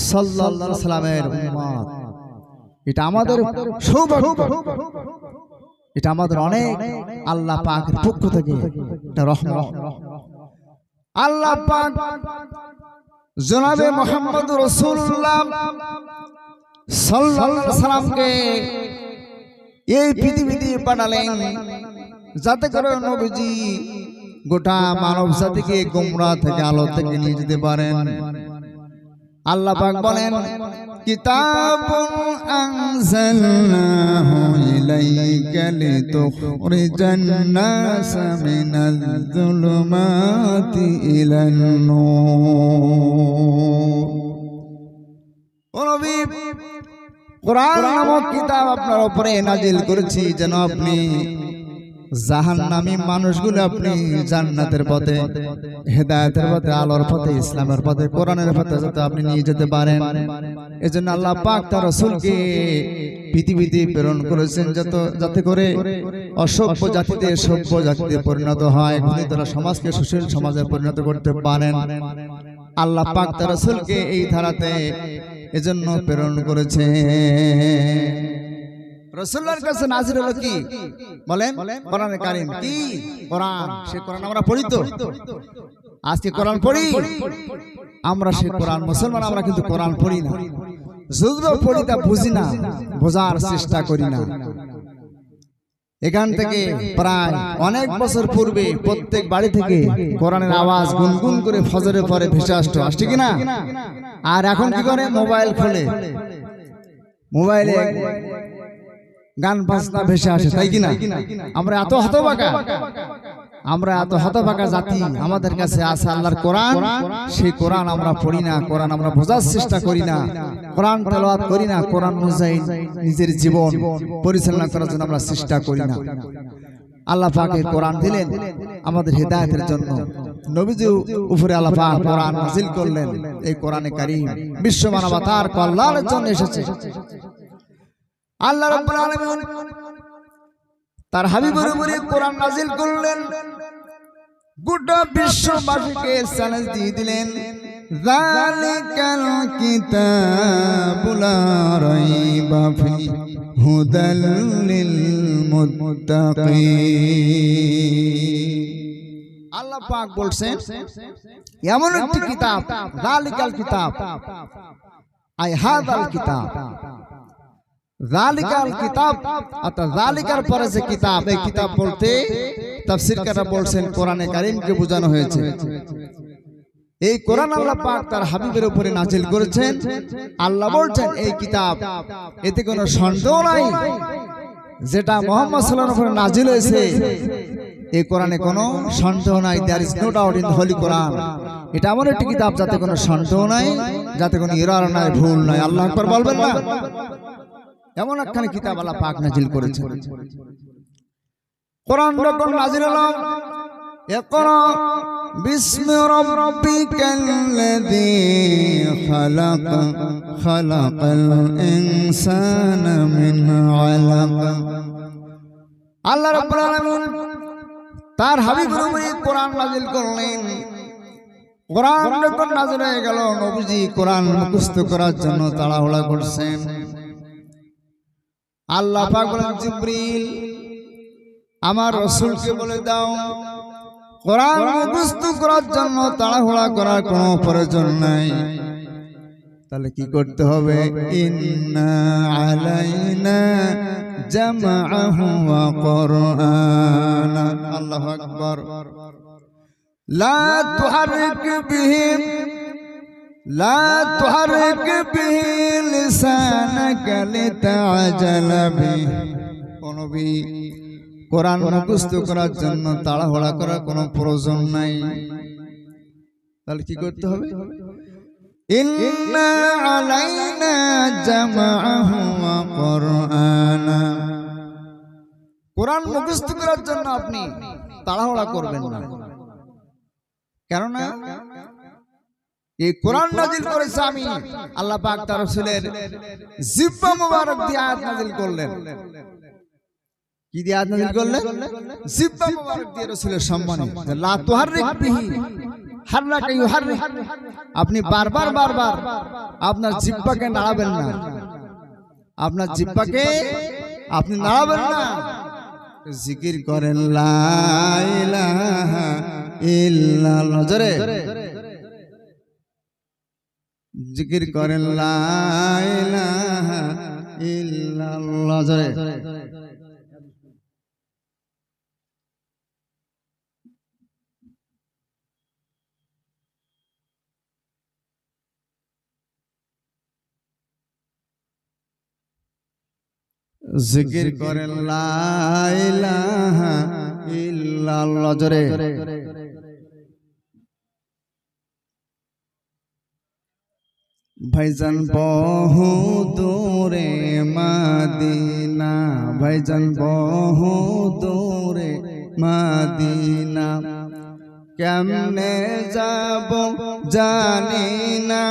সাল্লাল্লাহু আলাইহি সাল্লামের উম্মত। এটা আমাদের সৌভাগ্য, এটা আমাদের অনেক আল্লাহ পাকের পক্ষ থেকে এটা রহমত। আল্লাহ পাক জনাবে মুহাম্মদ রাসূলুল্লাহ সাল্লাল্লাহু আলাইহি সাল্লামকে এই পৃথিবীতে পাঠালেন যাতে করে নবীজি গোটা মানব জাতিকে গোমরাহ থেকে আলো থেকে নিয়ে যেতে পারেন। আল্লাহ পাক বলেন, কিতাবুন আনজালনাহু ইলাইকা লিতুখরিজান নাসা মিনাজ যুলুমাতি ইলান নূর। ও নবী, কোরআন নামক কিতাব আপনার উপরে নাজিল করেছি যেন আপনি জাহান্নামী মানুষগুলো আপনি জান্নাতের পথে, হেদায়েতের পথে, আলোর পথে, ইসলামের পথে, কোরআনের পথে যাতে আপনি নিয়ে যেতে পারেন। এজন্য আল্লাহ পাক তার রাসূলকে পৃথিবীতে প্রেরণ করেছেন যাতে করে অসভ্য জাতিতে সভ্য জাতিতে পরিণত হয়, তারা সমাজকে সুশীল সমাজে পরিণত করতে পারেন। আল্লাহ পাক তার রাসূলকে এই ধারাতে এজন্য প্রেরণ করেছে। রাসূলুল্লাহর কাছে নাজিল হলো কি বলেন? কোরআনে কারীম। কি কোরআন? সে কোরআন আমরা পড়ি তো, আজকে কোরআন পড়ি আমরা। সে কোরআন মুসলমান, আমরা কিন্তু কোরআন পড়ি না। যদিও পড়ি তা বুঝি না, বোঝার চেষ্টা করি না। এখান থেকে প্রায় অনেক বছর পূর্বে প্রত্যেক বাড়ি থেকে কোরআনের আওয়াজ গুনগুন করে ফজরের পরে ভেসে আসতো, আসছে কিনা? আর এখন কি করে? মোবাইল খোলে, মোবাইলে গান বাজনা ভেসে আসে, তাই কিনা? আমরা এত হতভাগা, আমরা এত হতভাগা জাতি। আমাদের কাছে আছে আল্লাহর কোরআন, সেই কোরআন আমরা পড়ি না, কোরআন আমরা বোঝার চেষ্টা করি না, কোরআন তেলাওয়াত করি না, কোরআন অনুযায়ী নিজের জীবন পরিচালনা করার জন্য আমরা চেষ্টা করি না। আল্লাহ পাক এই কোরআন দিলেন আমাদের হেদায়েতের জন্য। নবীজির উপরে আল্লাহ পাক কোরআন নাযিল করলেন। এই কোরআনে কারীম বিশ্ব মানবতার কল্যাণের জন্য এসেছে। আল্লাহ রাব্বুল আলামিন তার হাবিবের উপরে কোরআন নাযিল করলেন, গোটা বিশ্ববাসীকে চ্যালেঞ্জ দিয়ে দিলেন, যালিকাল কিতাবু লা রাইবা ফি হুদাল লিল মুত্তাকিন। আল্লাহ পাক বলছেন এমন একটি কিতাব, যালিকাল কিতাব, আই হাযাল কিতাব। যালিকাল কিতাব অর্থাৎ যালিকার পরে যে কিতাব, এই কিতাব বলতে তাফসীরকাররা বলছেন কোরআনে কারীমকে বোঝানো হয়েছে। এই কোরআন আল্লাহ পাক তার হাবিবের উপরে নাযিল করেছেন। আল্লাহ বলছেন এই কিতাব, এতে কোনো সন্দেহ নাই যেটা মুহাম্মদ সাল্লাল্লাহু আলাইহি ওয়াসাল্লামের উপরে নাযিল হয়েছে এই কোরআনে কোনো সন্দেহ নাই। There is no doubt in the holy Quran. এটা এমন একটি কিতাব যাতে কোনো সন্দেহ নাই, যাতে কোনো এরর নাই, ভুল নাই। আল্লাহু আকবার বলবেন না? এমন একখানি কিতাব আল্লাহ পাক নাযিল করেছেন। কোরআন যখন নাযিল হলো, ইকরা বিসমি রাব্বিকাল্লাযী খালাক খালাকাল ইনসানা মিন আলাক। আল্লাহ রাব্বুল আলামিন তার হাবিবের উপরে কোরআন নাযিল করলেন। কোরআন যখন নাযিল হয়ে গেল, নবীজি কোরআন মুখস্থ করার জন্য তাড়াহুড়া করছেন। আল্লাহ পাক বলেন, জিবরিল আমার রাসূলকে বলে দাও কোরআন মুখস্থ করার জন্য তাড়াহুড়া করার কোনো প্রয়োজন নাই। তাহলে কি করতে হবে? ইন্না আলাইনা জামআহু ওয়া কুরআনা। আল্লাহু আকবার। লা তুহারিক বিহি লিসানাকা লিতাআজালা বিহি। ও নবী, কোরআন মুখস্থ করার জন্য তাড়াহুড়া করার কোনো প্রয়োজন নাই। তাহলে কি করতে হবে? ইন্না আলাইনা জামাআহু ওয়া কুরআনা, কোরআন মুখস্থ করার জন্য আপনি তাড়াহুড়া করবেন না। কেননা এই কোরআন নাজিল করেছে আমি আল্লাহ পাক তার রাসূলের জিহ্বা মুবারক দিয়ে আয়াত নাজিল করলেন। কি দিয়ে আয়াত নাজিল করলেন? জিহ্বা মুবারক দিয়ে রাসূলের সম্মানে, লা তুহাররিক বিহি হাররাকা ইউহাররিক, আপনি বারবার আপনার জিহ্বাকে নাড়াবেন না, আপনার জিহ্বাকে আপনি নাড়াবেন না। জিকির করেন লা ইলাহা ইল্লাল্লাহ, জোরে জিকির করেন লা ইলাহা ইল্লাল্লাহ, জোরে জিকির করেন লা ইলাহা ইল্লাল্লাহ, জোরে ভাইজান বহু দূরে মদিনা, ভাইজান বহু দূরে মদিনা, কেমনে যাব জানি না,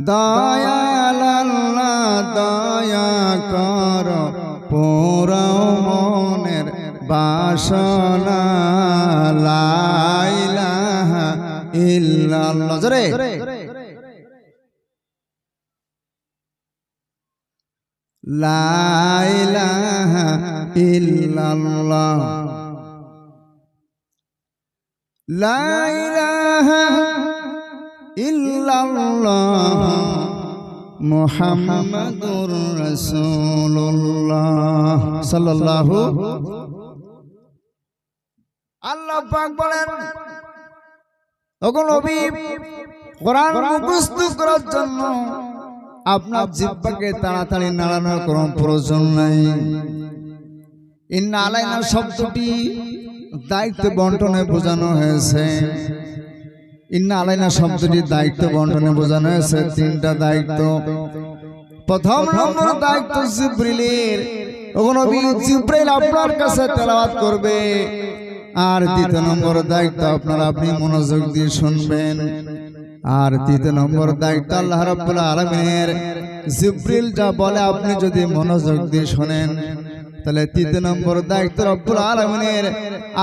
দয়াল আল্লাহ দয়া কর, পুরো মনের বাসনা লা ইলাহা ইল্লাল্লাহ, জোরে লা ইলাহা ইল্লাল্লাহ, লা ইলাহা ইল্লাল্লাহ মুহাম্মাদুর রাসূলুল্লাহ সাল্লাল্লাহু। আল্লাহ পাক বলেন, ওগো নবী, কোরআন মুখস্থ করার জন্য আপনার জিহ্বাকে তাড়াতাড়ি নাড়ানোর কোনো প্রয়োজন নাই। ইন্না আলাইনা শব্দটি দায়িত্ব বন্টনে বোঝানো হয়েছে। ইন্না আলাইনা শব্দটি দায়িত্ব বন্টনে বোঝানো হয়েছে তিনটা দায়িত্ব। প্রথম নম্বর দায়িত্ব জিবরিলের, ওগো নবী জিবরাইল আপনার কাছে তেলাওয়াত করবে। আর দ্বিতীয় নম্বর দায়িত্ব আপনি মনোযোগ দিয়ে শুনবেন। আর তৃতীয় নম্বর দায়িত্ব আল্লাহ রাব্বুল আলামিনের, জিবরিল যা বলে আপনি যদি মনোযোগ দিয়ে শোনেন, তাহলে তৃতীয় নম্বর দায়িত্ব রব্বুল আলামিনের,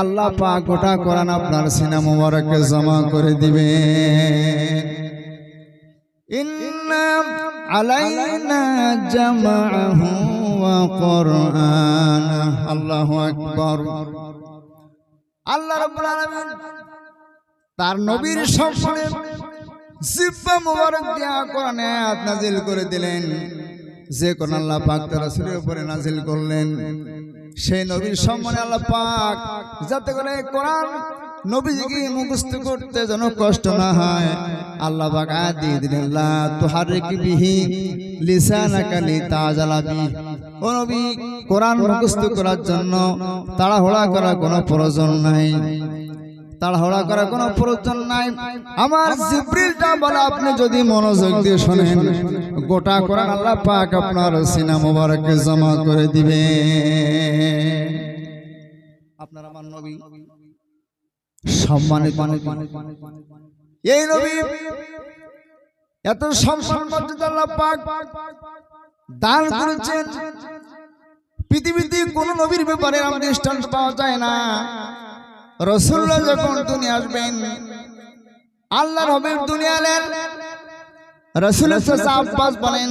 আল্লাহ পাক গোটা কোরআন আপনার সিনা মুবারকে জমা করে দিবে। ইন্না আলাইনা জামাআহু ওয়া কুরআনা, আল্লাহু আকবার। আল্লাহ রাব্বুল আলামিন তার নবীর সম্মানে জিহ্বা মুবারক দিয়া কোরআনে আয়াত নাজিল করে দিলেন। যে কোরআন আল্লাহ পাক তার রাসূলের উপরে নাজিল করলেন, সেই নবীর সম্মানে আল্লাহ পাক যাতে করে কোরআন নবীজিকে মুখস্থ করতে যেন কষ্ট না হয়, আল্লাহ পাক আয়াত দিয়ে দিলেন, লা তুহাররিক বিহি লিসানাকা লিতাজালা বিহি। ও নবী, কোরআন মুখস্থ করার জন্য তাড়াহুড়া করার কোনো প্রয়োজন নাই, তাড়াহুড়া করার কোনো প্রয়োজন নাই। আমার জিবরিলটা বলে আপনি যদি মনোযোগ দিয়ে শোনেন, গোটা কোরআন আল্লাহ পাক আপনার সিনা মুবারকে জমা করে দিবে। আপনার আমার নবী সম্মানিত, এই নবী এত সম্মান মর্যাদা আল্লাহ পাক দান করেছেন। পৃথিবীতে কোন নবীর ব্যাপারে আমাদের দৃষ্টান্ত পাওয়া যায় না। রাসূলুল্লাহ যখন দুনিয়া আসবেন, আল্লাহর হাবিব দুনিয়া এলেন, রাসূলের চাচা আব্বাস বলেন,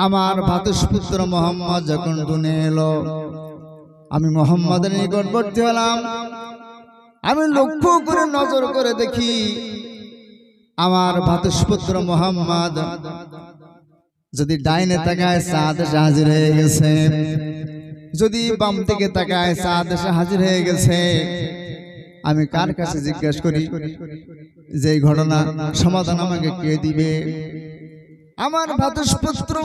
আমার ভ্রাতুষ্পুত্র মুহাম্মদ যখন দুনিয়া এলো, আমি মুহাম্মাদের নিকটবর্তী হলাম। আমি লক্ষ্য করে নজর করে দেখি, আমার ভ্রাতুষ্পুত্র মুহাম্মদ যদি ডাইনে তাকায় চাঁদ এসে হাজির হয়ে গেছে, যদি বাম দিকে তাকায় চাঁদ এসে হাজির হয়ে গেছে। আমি কার কাছে জিজ্ঞাসা করি যে এই ঘটনা সমাধান আমাকে কে দিবে? আমার ভ্রাতুষ্পুত্র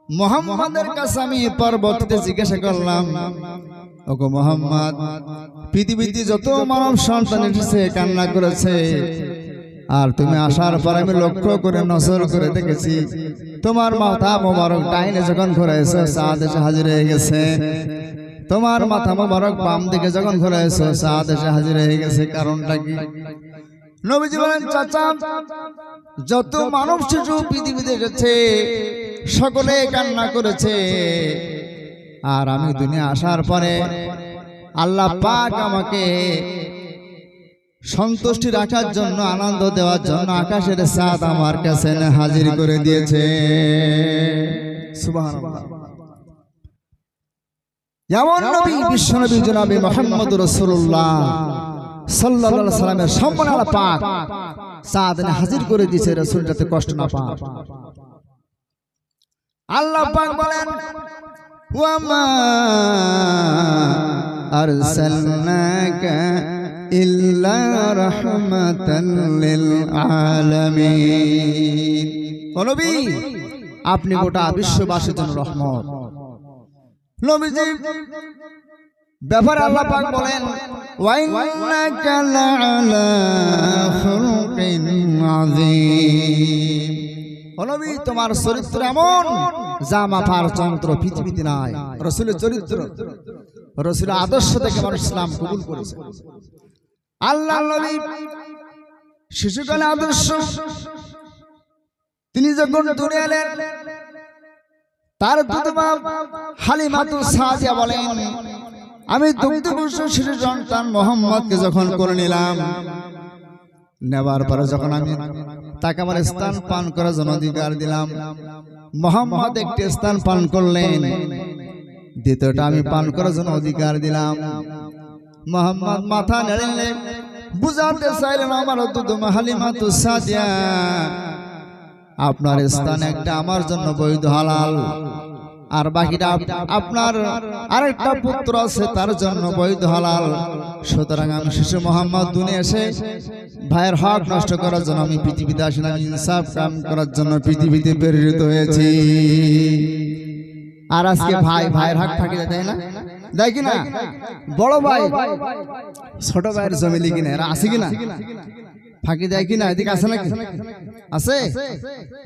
মুহাম্মাদের কাছে আমি পরবর্তীতে জিজ্ঞাসা করলাম, ওগো মুহাম্মদ, পৃথিবীতে যত মানব সন্তান এসেছে কান্না করেছে, আর তুমি আসার পর আমি লক্ষ্য করে নজর করে দেখেছি তোমার মাথা মোবারক ডাইনে যখন ঘুরেছে চাঁদ এসে হাজির হয়ে গেছে, তোমার মাথা মোবারক বাম দিকে যখন ঘুরেছে চাঁদ এসে হাজির হয়ে গেছে। কারণটা কি? নবীজি বলেন, চাচা, যত মানব শিশু পৃথিবীতে এসেছে সকলে কান্না করেছে, আর আমি দুনিয়া আসার পরে আল্লাহ পাক আমাকে সন্তুষ্টি রাখার জন্য, আনন্দ দেওয়ার জন্য আকাশের চাঁদ আমার কাছে হাজির করে দিয়েছে। সুবহানাল্লাহ। যেমন নবী বিশ্বনবী জনাবে মুহাম্মদ রাসূলুল্লাহ সাল্লাল্লাহু আলাইহি সাল্লামের সম্মানে আল্লাহ পাক চাঁদ হাজির করে দিয়েছে, রাসূল যাতে কষ্ট না পায়। আল্লাহ পাক বলেন, ওয়া মা আরসালনাকা ইল্লা রাহমাতাল লিল আলামিন। ও নবী, আপনি গোটা বিশ্ববাসীর জন্য রহমত। নবীজি ব্যাপারে আল্লাহ পাক বলেন, ওয়া ইন্নাকা লাআলা খুলুকিন আযীম। ও নবী, তোমার চরিত্র এমন যা মাথার যন্ত্র পৃথিবীতে নাই। রাসূলের চরিত্র, রাসূলের আদর্শ থেকে মানুষ ইসলাম কবুল করেছে। আল্লাহ নবী শিশুকালে আদর্শ, তিনি যখন দুনিয়া এলেন, তার দুধমা হালিমাতু সাদিয়া বলেন, আমি দুগ্ধপুষ্ট শিশু সন্তান মুহাম্মদকে যখন করে নিলাম, নেবার পরে যখন আমি তাকে আমার স্থান পান করার জন্য অধিকার দিলাম, মুহাম্মদ একটি স্থান পান করলেন, দ্বিতীয়টা আমি পান করার জন্য অধিকার দিলাম। মুহাম্মদ মাথা নেড়ে বুঝাতে চাইলেন, আমার দুধমা হালিমাতু সাদিয়া, আপনার স্থান একটা আমার জন্য বৈধ হালাল, আর বাকিটা আপনার আরেকটা পুত্র আছে তার জন্য বৈধ হালাল। সুতরাং আমি শিশু মুহাম্মদ দুনিয়া এসে ভাইয়ের হক নষ্ট করার জন্য আমি পৃথিবীতে আসিনি, আমি ইনসাফ কাম করার জন্য পৃথিবীতে প্রেরিত হয়েছি। আর আজকে ভাই ভাইয়ের হক ফাঁকি দেয় না, দেয় কিনা? বড় ভাই ছোট ভাইয়ের জমি লিখি না, এরা আছে কিনা? ফাঁকি দেয় কিনা? এদিকে আছে নাকি? আছে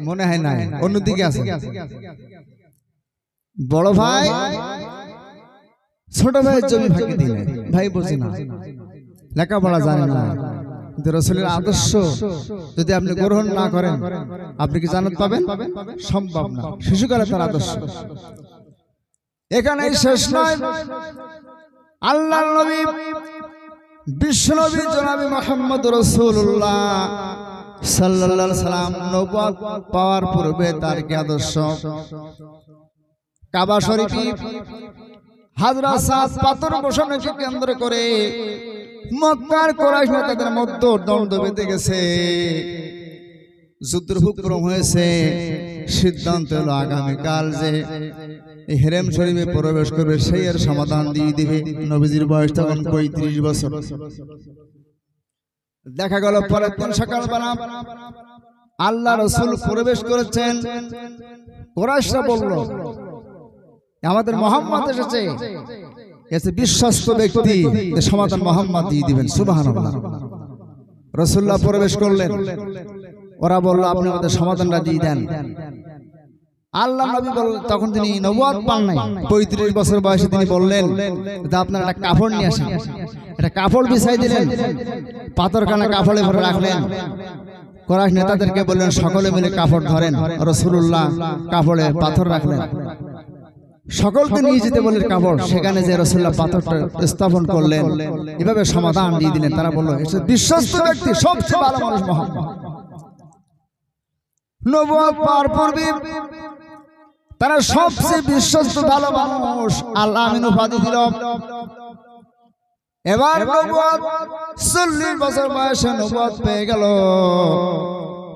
মনে হয় না, অন্যদিকে আছে। বড় ভাই ছোট ভাইয়ের জমি ফাঁকি দিলে ভাই বোঝে না, লেখাপড়া জানে না, কিন্তু রাসূলের আদর্শ যদি আপনি গ্রহণ না করেন, আপনি কি জান্নাত পাবেন? সম্ভব না। শিশুকালে তার আদর্শ। এখানেই শেষ নয়, আল্লাহর নবী বিশ্বনবী জনাবে মুহাম্মদ রাসূলুল্লাহ সাল্লাল্লাহু আলাইহি সাল্লাম নবুয়ত পাওয়ার পূর্বে তার কি আদর্শ? কাবা শরীফে হাজরা সাদ পাথর বসানোকে কেন্দ্র করে মক্কার কুরাইশ নেতাদের মধ্যে দ্বন্দ্ব বেঁধে গেছে, যুদ্ধের হুকুম হয়েছে। সিদ্ধান্ত হলো আগামীকাল যে হেরেম শরীফে প্রবেশ করবে সেই এর সমাধান দিয়ে দিবে। নবীজির বয়স তখন 35 বছর। দেখা গেল পরের দিন সকালবেলা আল্লাহ রাসূল প্রবেশ করেছেন। কুরাইশরা বলল, আমাদের মুহাম্মদ এসেছে, এসে বিশ্বস্ত ব্যক্তি, সমাধান মুহাম্মদ দিয়ে দিবেন। সুবহানাল্লাহ। রাসূলুল্লাহ প্রবেশ করলেন, ওরা বলল, আপনি আমাদের সমাধানটা দিয়ে দেন। আল্লাহ নবী বললেন, তখন তিনি নবুয়ত পান নাই, 35 বছর বয়সে তিনি বললেন, আপনার একটা কাপড় নিয়ে আসেন। একটা কাপড় বিছাই দিলেন, পাথরখানা কাপড়ে ভরে রাখলেন। কুরাইশ নেতাদেরকে বললেন, সকলে মিলে কাপড় ধরেন। রাসূলুল্লাহ কাপড়ে পাথর রাখলেন, সকলকে নিয়ে যেতে বললেন কাপড়। সেখানে যে রাসূলুল্লাহ পাথরটা স্থাপন করলেন, এভাবে সমাধান দিয়ে দিলেন। তারা বলল, বিশ্বস্ত ব্যক্তি, সবচেয়ে ভালো মানুষ মুহাম্মদ। নবুয়ত পাওয়ার পূর্বে তারা সবচেয়ে বিশ্বস্ত ভালো মানুষ, আল্লাহ আমিন উপাধি দিল। এবার নবুয়ত 40 বছর বয়সে নবুয়ত পেয়ে গেল,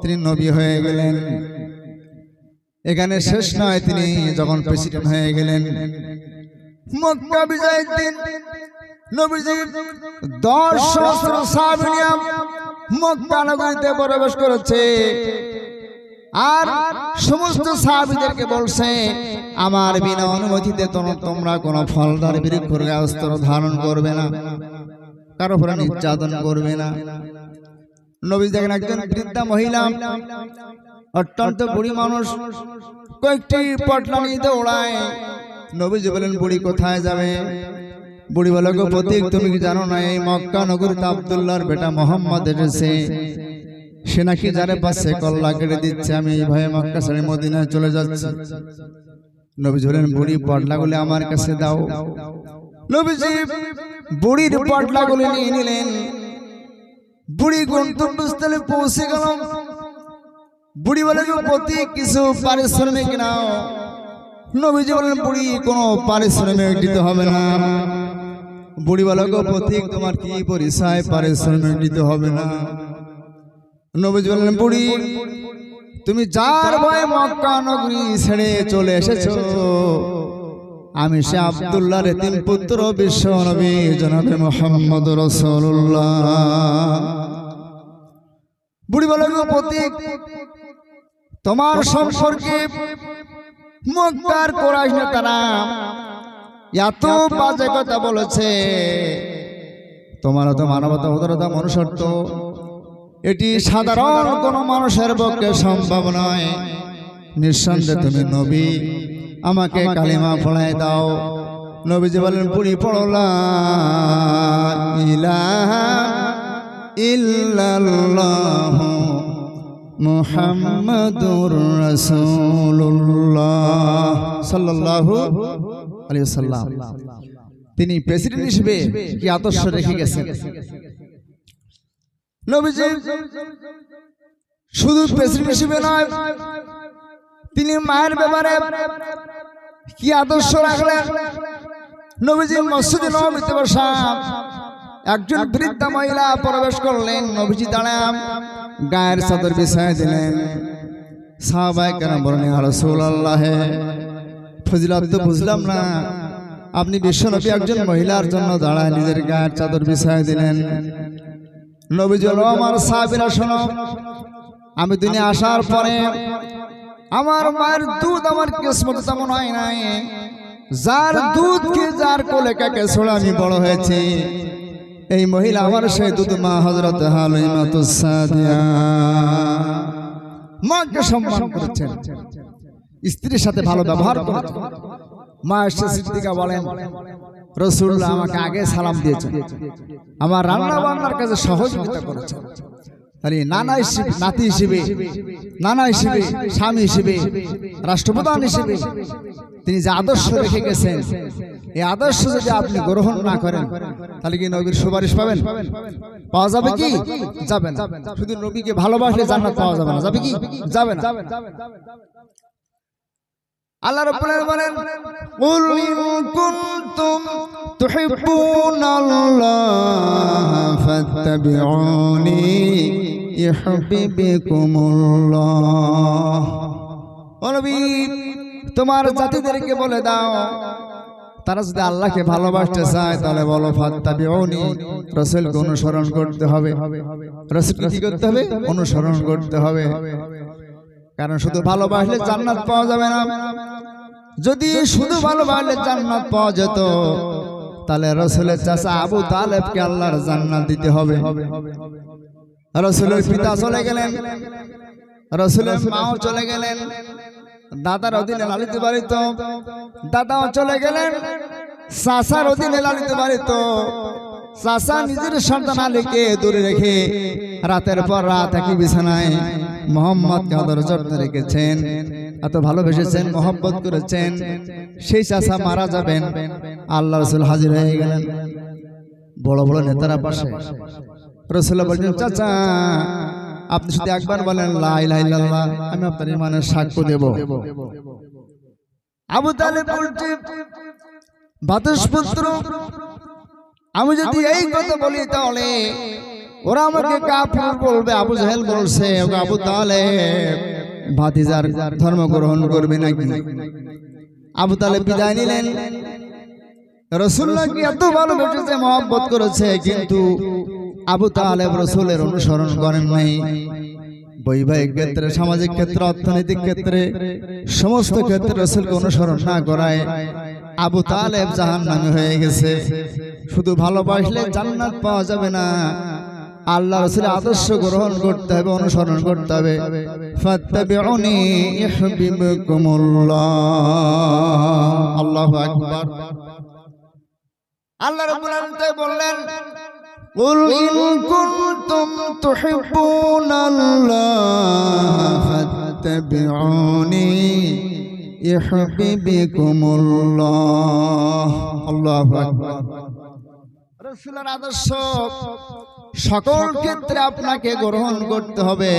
তিনি নবী হয়ে গেলেন। এখানে শেষ নয়, তিনি যখন প্রেসিডেন্ট হয়ে গেলেন, মক্কা বিজয়ের দিন নবীজি 10 সহস্র সাহাবী নিয়ে মক্কা নগরীতে প্রবেশ করেছে। আর সমস্ত সাহাবীদেরকে বলছে আমার বিনা অনুমতিতে তোমরা কোনো ফলদার বৃক্ষের গাছ ধারণ করবে না, কারো উপরে নির্যাতন করবে না। নবী দেখেন একজন বৃদ্ধা মহিলা, অত্যন্ত বুড়ি মানুষ, কয়েকটি পটলা নিয়ে দৌড়ায়। নবীজি বলেন বুড়ি কোথায় যাবে? বুড়ি বলে গো প্রতীক, তুমি কি জানো না এই মক্কা নগরীতে আব্দুল্লাহর বেটা মোহাম্মদ এসেছে, সে নাকি যারে পাচ্ছে কল্লা কেটে দিচ্ছে, আমি এই ভয়ে মক্কা ছেড়ে মদিনায় চলে যাচ্ছি। নবীজি বলেন বুড়ি পটলাগুলি আমার কাছে দাও। নবীজি বুড়ির পটলাগুলি নিয়ে নিলেন। বুড়ি গন্তব্যস্থলে পৌঁছে গেল। বুড়ি বলে যে প্রতীক কিছু পারিশ্রমিক নাও। নবীজি বলেন বুড়ি কোনো পারিশ্রমিক দিতে হবে না। বুড়ি বলে গো প্রতীক তোমার কি পরিচয়, পারিশ্রমিক দিতে হবে না। নবীজি বললেন বুড়ি তুমি যার ভয়ে মক্কা নগরী ছেড়ে চলে এসেছো, আমি সে আব্দুল্লাহর এতিম পুত্র বিশ্ব নবী জনাবে মুহাম্মদ রাসূলুল্লাহ। বুড়ি বলে গো প্রতীক তোমার সম্পর্কে মক্কার কুরাইশ নেতারা এত বাজে কথা বলেছে, তোমার তো মানবতা উদারতা মনুষ্যত্ব এটি সাধারণ কোন মানুষের পক্ষে সম্ভব নয়। নিঃসন্দেহে তুমি নবী, আমাকে কালিমা পড়ায় দাও। নবীজি বলেন বুড়ি পড়ো লা ইলাহা ইল্লাল্লাহু মুহাম্মাদুর রাসূলুল্লাহ সাল্লাল্লাহু আলাইহি ওয়াসাল্লাম। তিনি প্রেসিডেন্ট হিসেবে কি আদর্শ রেখে গেছেন। নবীজি শুধু প্রেসিডেন্ট হিসেবে নয়, তিনি মায়ের ব্যাপারে কি আদর্শ রাখলেন। নবীজি মসজিদে নববীতে বসা একজন বৃদ্ধা মহিলা প্রবেশ করলেন। নবীজি দাঁড়ান গায়ের চাদর বিছায় দিলেন। সাহাবায়ে কেরাম বলেন ইয়া রাসূলুল্লাহ, ফজিলত তো বুঝলাম না, আপনি বিশ্বনবী একজন মহিলার জন্য দাঁড়ায় নিজের গায়ের চাদর বিছায় দিলেন। নবীজি বলল আমার সাহাবীরা শোনো, আমি দুনিয়া আসার পরে আমার মায়ের দুধ আমার কিসমত তেমন হয় নাই। যার দুধকে যার কোলে কাকে ছোড়া আমি বড় হয়েছি, এই মহিলা আমার সেই দুধ মা হযরত হালিমাতুস সাদিয়া। মাকে সম্মান করেছেন, স্ত্রীর সাথে ভালো ব্যবহার করেছেন। মা এসে সিদ্দিকা বলেন রাসূলুল্লাহ আমাকে আগে সালাম দিয়েছেন, আমার রান্না বান্নার কাজে সহযোগিতা করেছেন। তাহলে নানা হিসেবে, নাতি হিসেবে, নানা হিসেবে, স্বামী হিসেবে, রাষ্ট্রপ্রধান হিসেবে তিনি যে আদর্শ রেখে গেছেন, এই আদর্শ যদি আপনি গ্রহণ না করেন তাহলে কি নবীর সুপারিশ পাবেন? পাওয়া যাবে কি? যাবে না। শুধু নবীকে ভালোবাসলে জান্নাত পাওয়া যাবে না, যাবে কি? যাবে না। আল্লাহ রাব্বুল আলামিন বলেন কুল ইন কুনতুম তুহিব্বুনাল্লাহ ফাত্তাবিউনি ইউহিব্বুকুমুল্লাহ। ও নবী তোমার জাতিদেরকে বলে দাও, তারা যদি আল্লাহকে ভালোবাসতে চায় তাহলে বলো ফাত্তাবিউনি, রাসূলকে অনুসরণ করতে হবে। রাসূলকে কি করতে হবে? অনুসরণ করতে হবে। কারণ শুধু ভালোবাসলে জান্নাত পাওয়া যাবে না। যদি শুধু ভালোবাসলে জান্নাত পাওয়া যেত তাহলে রাসূলের চাচা আবু তালেবকে আল্লাহর জান্নাত দিতে হবে। রাসূলের পিতা চলে গেলেন, রাসূলের মাও চলে গেলেন, দাদার অধীনে লালিত পালিত দাদাও চলে গেলেন, চাচার অধীনে লালিত পালিত চাচা নিজের সন্তান আলীকে দূরে রেখে রাতের পর রাত একই বিছানায় মোহাম্মদকে আদর যত্নে রেখেছেন, এত ভালোবেসেছেন, মহব্বত করেছেন। সেই চাচা মারা যাবেন, আল্লাহ রাসূল হাজির হয়ে গেলেন। বড় বড় নেতারা পাশে, রাসূল বললেন চাচা আপনি শুধু একবার বলেন লা ইলাহা ইল্লাল্লাহ, আমি আপনার ঈমানের সাক্ষ্য দেব। আবু তালেব বলছে বাদশপুত্র, আমি যদি এই কথা বলি তাহলে ওরা আমাকে কাফির বলবে। আবু জাহেল বলছে আবু তালেব ভাতিজার ধর্ম গ্রহণ করবে নাকি? আবু তালেব বিদায় নিলেন। রাসূলুল্লাহকে এত ভালোবেসেছে, মহব্বত করেছে, কিন্তু আবু তালেব রাসূলের অনুসরণ করেন নাই। বৈবাহিক ক্ষেত্রে, সামাজিক ক্ষেত্রে, অর্থনৈতিক ক্ষেত্রে, সমস্ত ক্ষেত্রে রাসূলকে অনুসরণ না করায় আবু তালেব জাহান্নামী হয়ে গেছে। শুধু ভালোবাসলে জান্নাত পাওয়া যাবে না, আল্লাহ রাসূলের আদর্শ গ্রহণ করতে হবে, অনুসরণ করতে হবে। ফাত্তাবিউনি ইউহিব্বুকুমুল্লাহ। আল্লাহু আকবার। আল্লাহ রাব্বুল আলামিন বললেন, কুল ইন কুনতুম তুহিব্বুনাল্লাহ ফাত্তাবিউনি ইউহিব্বুকুমুল্লাহ। আল্লাহু আকবার। রাসূলের আদর্শ সকল ক্ষেত্রে আপনাকে গ্রহণ করতে হবে।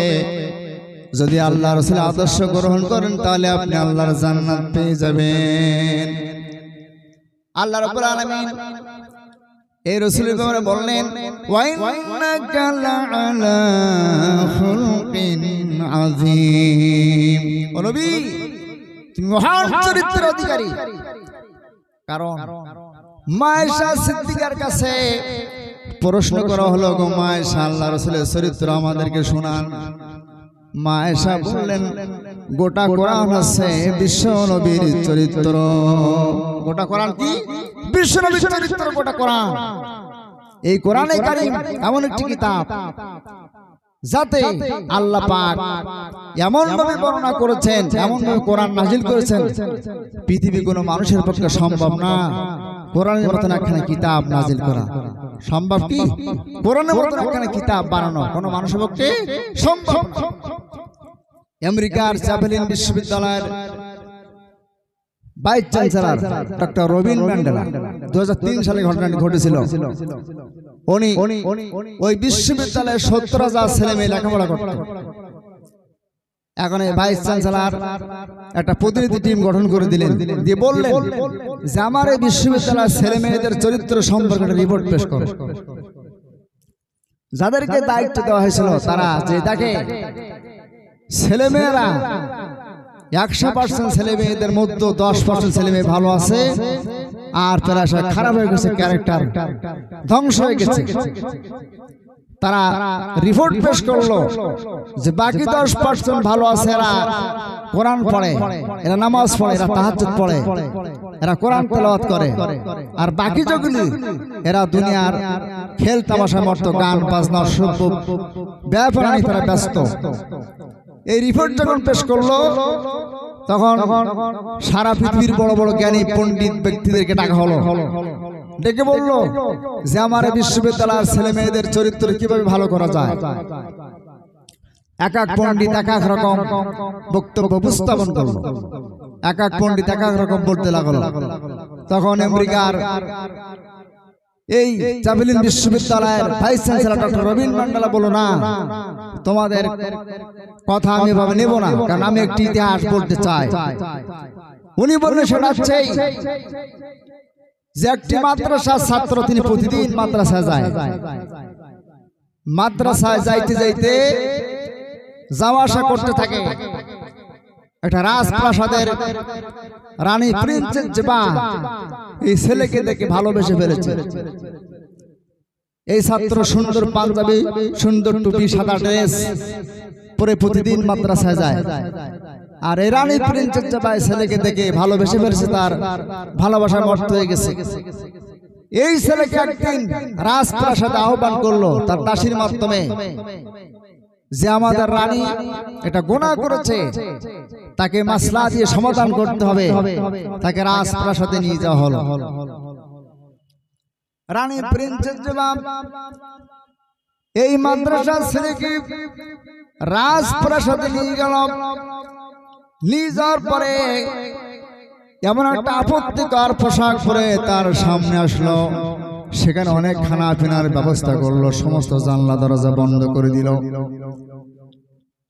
যদি আল্লাহ রাসূলের আদর্শ গ্রহণ করেন তাহলে আপনি আল্লাহর জান্নাত পেয়ে যাবেন। আল্লাহ রাব্বুল আলামিন এই রাসূলের ব্যাপারে বললেন, ওয়া ইন্নাকা লাআলা খুলকিন আযীম। ও নবী, তুমি মহান চরিত্রের অধিকারী। কারণ মা আয়েশা সিদ্দিকার কাছে প্রশ্ন করা হলো, গো মা আয়েশা, আল্লাহ রাসূলের চরিত্র আমাদেরকে শোনান। মা আয়েশা বললেন, গোটা কোরআন আছে বিশ্ব নবীর চরিত্র। গোটা কোরআন কি? বিশ্ব নবীর চরিত্র গোটা কোরআন। এই কোরআনে কারীম এমন একটি কিতাব যাতে আল্লাহ পাক এমন ভাবে বর্ণনা করেছেন, এমন ভাবে কোরআন নাজিল করেছেন, পৃথিবী কোনো মানুষের পক্ষে সম্ভব না কোরআনের মতন একখানা কিতাব নাজিল করা। সম্ভব কি? কোরআনের মতন একখানা কিতাব বানানো কোনো মানুষের পক্ষে সম্ভব না। আমেরিকার চ্যাপেলিন বিশ্ববিদ্যালয়ের vice chancellor doctor Robin Mandela 2003 সালে ঘটনাটি ঘটেছিল। উনি ওই বিশ্ববিদ্যালয়ে 70,000 ছেলে মেয়ে লেখাপড়া করত। এখন এই ভাইস চ্যান্সেলর একটা প্রতিনিধি টিম গঠন করে দিলেন, দিয়ে বললেন যে আমার এই বিশ্ববিদ্যালয়ের ছেলে মেয়েদের চরিত্র সম্পর্কে একটা রিপোর্ট পেশ করো। যাদেরকে দায়িত্ব দেওয়া হয়েছিল তারা যে দেখে ছেলে মেয়েরা 100% ছেলে মেয়েদের মধ্যে 10% ছেলে মেয়ে ভালো আছে, আর তারা সব খারাপ হয়ে গেছে, ক্যারেক্টার ধ্বংস হয়ে গেছে। তারা রিপোর্ট পেশ করলো যে বাকি 10% ভালো আছে, এরা কোরআন পড়ে, এরা নামাজ পড়ে, এরা তাহাজ্জুদ পড়ে, এরা কোরআন তেলাওয়াত করে, আর বাকি যেগুলি এরা দুনিয়ার খেল তামাশা মতো গান বাজনা সভ্য ব্যাপারে তারা ব্যস্ত। এই রিপোর্ট যখন পেশ করলো তখন সারা পৃথিবীর বড় বড় জ্ঞানী পণ্ডিত ব্যক্তিদেরকে ডাকা হলো, ডেকে বললো যে আমার বিশ্ববিদ্যালয়ের ছেলে মেয়েদের চরিত্র কিভাবে ভালো করা যায়। এক এক পণ্ডিত এক এক রকম বক্তব্য উপস্থাপন করলো, এক এক পণ্ডিত এক এক রকম বলতে লাগলো। তখন আমেরিকার এই চ্যাপেলিন বিশ্ববিদ্যালয়ের vice chancellor doctor Robin Mandela বলল, না, তোমাদের কথা আমি এভাবে নেব না, কারণ আমি একটি ইতিহাস বলতে চাই। উনি বললেন সেটা হচ্ছে যে একটি মাদ্রাসার ছাত্র, তিনি প্রতিদিন মাদ্রাসায় যায়। মাদ্রাসায় যাইতে যাইতে যাওয়া আসা করতে থাকে। একটা রাজপ্রাসাদের রানী প্রিন্সেস জেবা এই ছেলেকে দেখে ভালোবেসে ফেলেছে। এই ছাত্র সুন্দর পাঞ্জাবি, সুন্দর টুপি, সাদা ড্রেস পরে প্রতিদিন মাদ্রাসায় যায়। আর এই রানী প্রিন্সেস জেবা এই ছেলেকে দেখে ভালোবেসে ফেলেছে, তার ভালোবাসায় মত্ত হয়ে গেছে। এই ছেলেকে একদিন রাজপ্রাসাদে আহ্বান করলো তার দাসীর মাধ্যমে যে আমাদের রানী এটা গুনাহ করেছে, তাকে মাসলা দিয়ে সমাধান করতে হবে। তাকে রাজপ্রাসাদে নিয়ে যাওয়া হলো। রানী প্রিন্সেস জেবা এই মাদ্রাসার ছেলেকে রাজপ্রাসাদে নিয়ে গেল। নিয়ে যাওয়ার পরে এমন একটা আপত্তিকর পোশাক পরে তার সামনে আসলো। সেখানে অনেক খানা পিনার ব্যবস্থা করলো, সমস্ত জানলা দরজা বন্ধ করে দিল।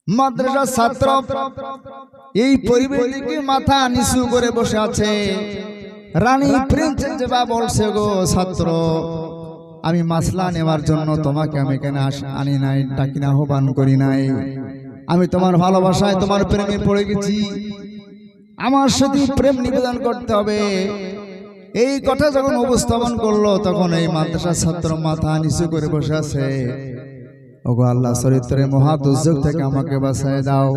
মাদ্রাসার ছাত্র এই পরিবেশ দেখে মাথা নিচু করে বসে আছে। রানী প্রিন্সেস জেবা বলছে, গো ছাত্র, আমি মাসলা নেওয়ার জন্য তোমাকে আমি এখানে আনি নাই, ডাকি না, আহ্বান করি নাই। আমি তোমার ভালোবাসায়, তোমার প্রেমে পড়ে গেছি, আমার সাথে প্রেম নিবেদন করতে হবে। এই কথা যখন উপস্থাপন করলো তখন এই মাদ্রাসার ছাত্র মাথা নিচু করে বসে আছে। ওগো আল্লাহ চরিত্রের মহা দুর্যোগ থেকে আমাকে বাঁচায় দাও।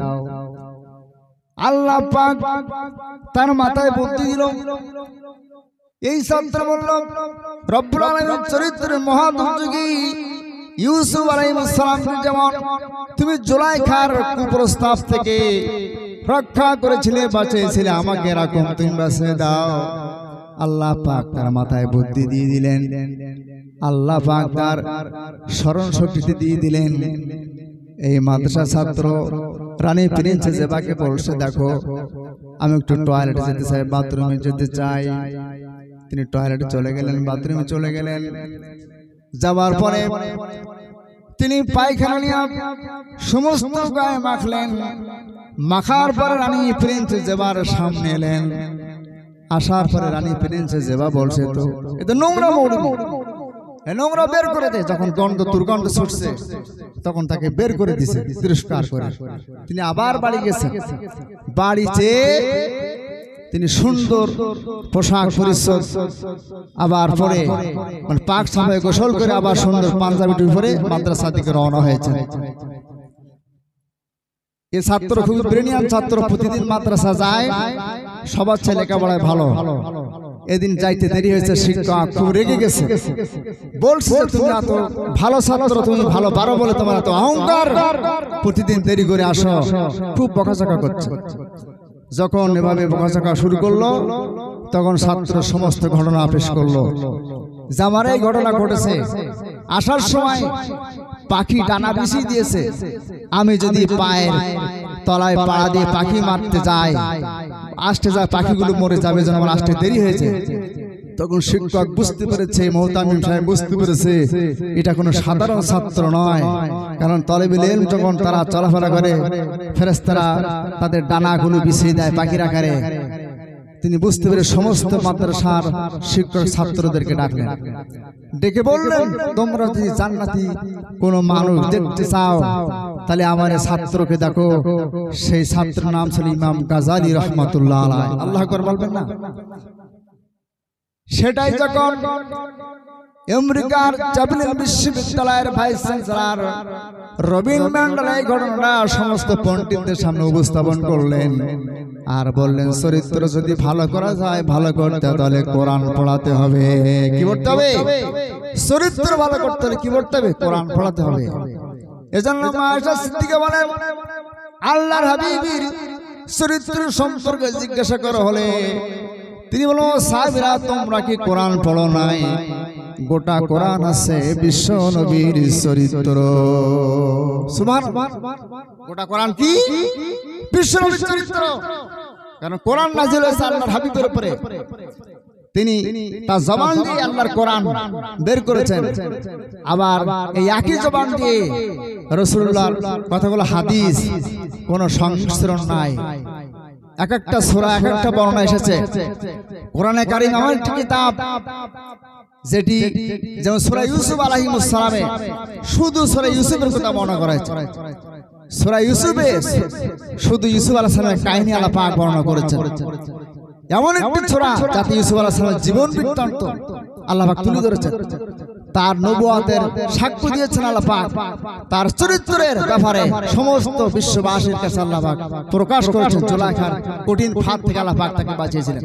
আল্লাহ পাক তার মাথায় বুদ্ধি দিল। এই ছাত্র বলল, রব্বুল আলামিন চরিত্রের মহা দুর্যোগী ইউসুফ আলাইহিস সালামকে যেমন তুমি জুলাইখার কুপ্রস্তাব থেকে রক্ষা করেছিলে, বাঁচিয়েছিলে, আমাকে এরকম তুমি বাঁচিয়ে দাও। আল্লাহ পাক তার মাথায় বুদ্ধি দিয়ে দিলেন। আল্লাহ পাক তার স্মরণ শক্তি দিয়ে দিলেন। এই মাদ্রাসা ছাত্র রানী প্রিন্সেস জেবাকে বলছে, দেখো আমি একটু টয়লেটে যেতে চাই, বাথরুমে যেতে চাই। তিনি টয়লেটে চলে গেলেন, বাথরুমে চলে গেলেন। যাওয়ার পরে তিনি পায়খানা নিয়ে সমস্ত গায়ে মাখলেন। মাখার পরে রানী প্রিন্সেস জেবার সামনে এলেন। আসার পরে রানী প্রিন্সেস জেবা বলছে, তো এটা নোংরা মৌলবি, নোংরা বের করে দে। যখন গন্ধ দুর্গন্ধ ছুটছে তখন তাকে বের করে দিছে তিরস্কার করে। তিনি আবার বাড়ি গেছেন। বাড়িতে তিনি সুন্দর পোশাক পরিচ্ছদ আবার পরে মানে পাক সাফাই গোসল করে আবার সুন্দর পাঞ্জাবিটি পরে মাদ্রাসা থেকে রওনা হয়েছে। এই ছাত্র খুব ব্রেনিয়ান ছাত্র, প্রতিদিন মাদ্রাসা যায়, সবার ছেলে লেখাপড়ায় ভালো। এদিন যাইতে দেরি হয়েছে, শিক্ষক খুব রেগে গেছে, বলছে তুমি এত ভালো ছাত্র, তুমি ভালো পারো বলে তোমার এত অহংকার, প্রতিদিন দেরি করে আসো। খুব বকাঝকা করছে। যখন এভাবে বকাঝকা শুরু করলো তখন ছাত্র সমস্ত ঘটনা পেশ করলো। যে আমার এই ঘটনা ঘটেছে, আসার সময় পাখি ডানা বিছিয়ে দিয়েছে, আমি যদি পায়ের তলায় পাড়া দিয়ে পাখি মারতে যাই, আসতে যায় পাখিগুলো মরে যাবে, যেন আমার আসতে দেরি হয়েছে। তখন শিক্ষক বুঝতে পেরেছে, মোহতামিম সাহেব বুঝতে পেরেছে এটা কোনো সাধারণ ছাত্র নয়। কারণ তলেবুল ইলম যখন তারা চলাফেরা করে, ফেরেশতারা তাদের ডানাগুলো বিছিয়ে দেয় পাখির আকারে। তিনি বুঝতে পেরে সমস্ত মাদ্রাসার শিক্ষক ছাত্রদেরকে ডাকলেন, ডেকে বললেন, তোমরা যদি জান্নাতি কোনো মানুষ দেখতে চাও তাহলে আমার ছাত্রকে দেখো। সেই ছাত্রের নাম ছিল ইমাম গাজালি রহমাতুল্লাহ আলাইহি। আল্লাহু আকবার বলবেন না? সেটাই যখন আমেরিকার জাভেলিন বিশ্ববিদ্যালয়ের ভাইস চ্যান্সেলর রবিন ম্যান্ডেল এই ঘটনাটা সমস্ত পণ্ডিতদের সামনে উপস্থাপন করলেন আর বললেন, চরিত্র যদি ভালো করা যায়, ভালো করতে তাহলে কোরআন পড়াতে হবে। কি পড়তে হবে? চরিত্র ভালো করতে হলে কি পড়তে হবে? কোরআন পড়াতে হবে। এজন্য মা আয়েশা সিদ্দিকা বলেন, আল্লাহর হাবিবের চরিত্র সম্পর্কে জিজ্ঞাসা করা হলে তিনি বলল, সাহাবীরা তোমরা কি কোরআন পড়ো নাই? গোটা কোরআন আছে বিশ্ব নবীর চরিত্র। সুবহানাল্লাহ। গোটা কোরআন কি? বিশ্ব নবীর চরিত্র। কারণ কোরআন নাযিল হয়েছে আল্লাহর হাবিবের উপরে। তিনি তার জবান দিয়ে আল্লাহর কোরআন বের করেছেন। আবার এই একই জবান দিয়ে রাসূলুল্লাহর কথাগুলো হাদিস, কোনো সংমিশ্রণ নাই। এক একটা সূরা এক একটা বর্ণনা এসেছে। কোরআনে কারীম এমন একটি কিতাব যেটি যেমন সূরা ইউসুফ আলাইহিস সালামে শুধু সূরা ইউসুফের কথা বর্ণনা করা হয়েছে। সূরা ইউসুফে শুধু ইউসুফ আলাইহিস সালামের কাহিনী আল্লাহ পাক বর্ণনা করেছেন। এমন একটি সূরা যাতে ইউসুফ আলাইহিস সালামের জীবন বৃত্তান্ত আল্লাহ পাক তুলে ধরেছেন। তার নবুয়তের সাক্ষ্য দিয়েছেন আল্লাহ পাক। তার চরিত্রের ব্যাপারে সমস্ত বিশ্ববাসীর কাছে আল্লাহ পাক প্রকাশ করেছেন। জুলাইখার কঠিন ফাঁদ থেকে আল্লাহ পাক তাকে বাঁচিয়েছিলেন।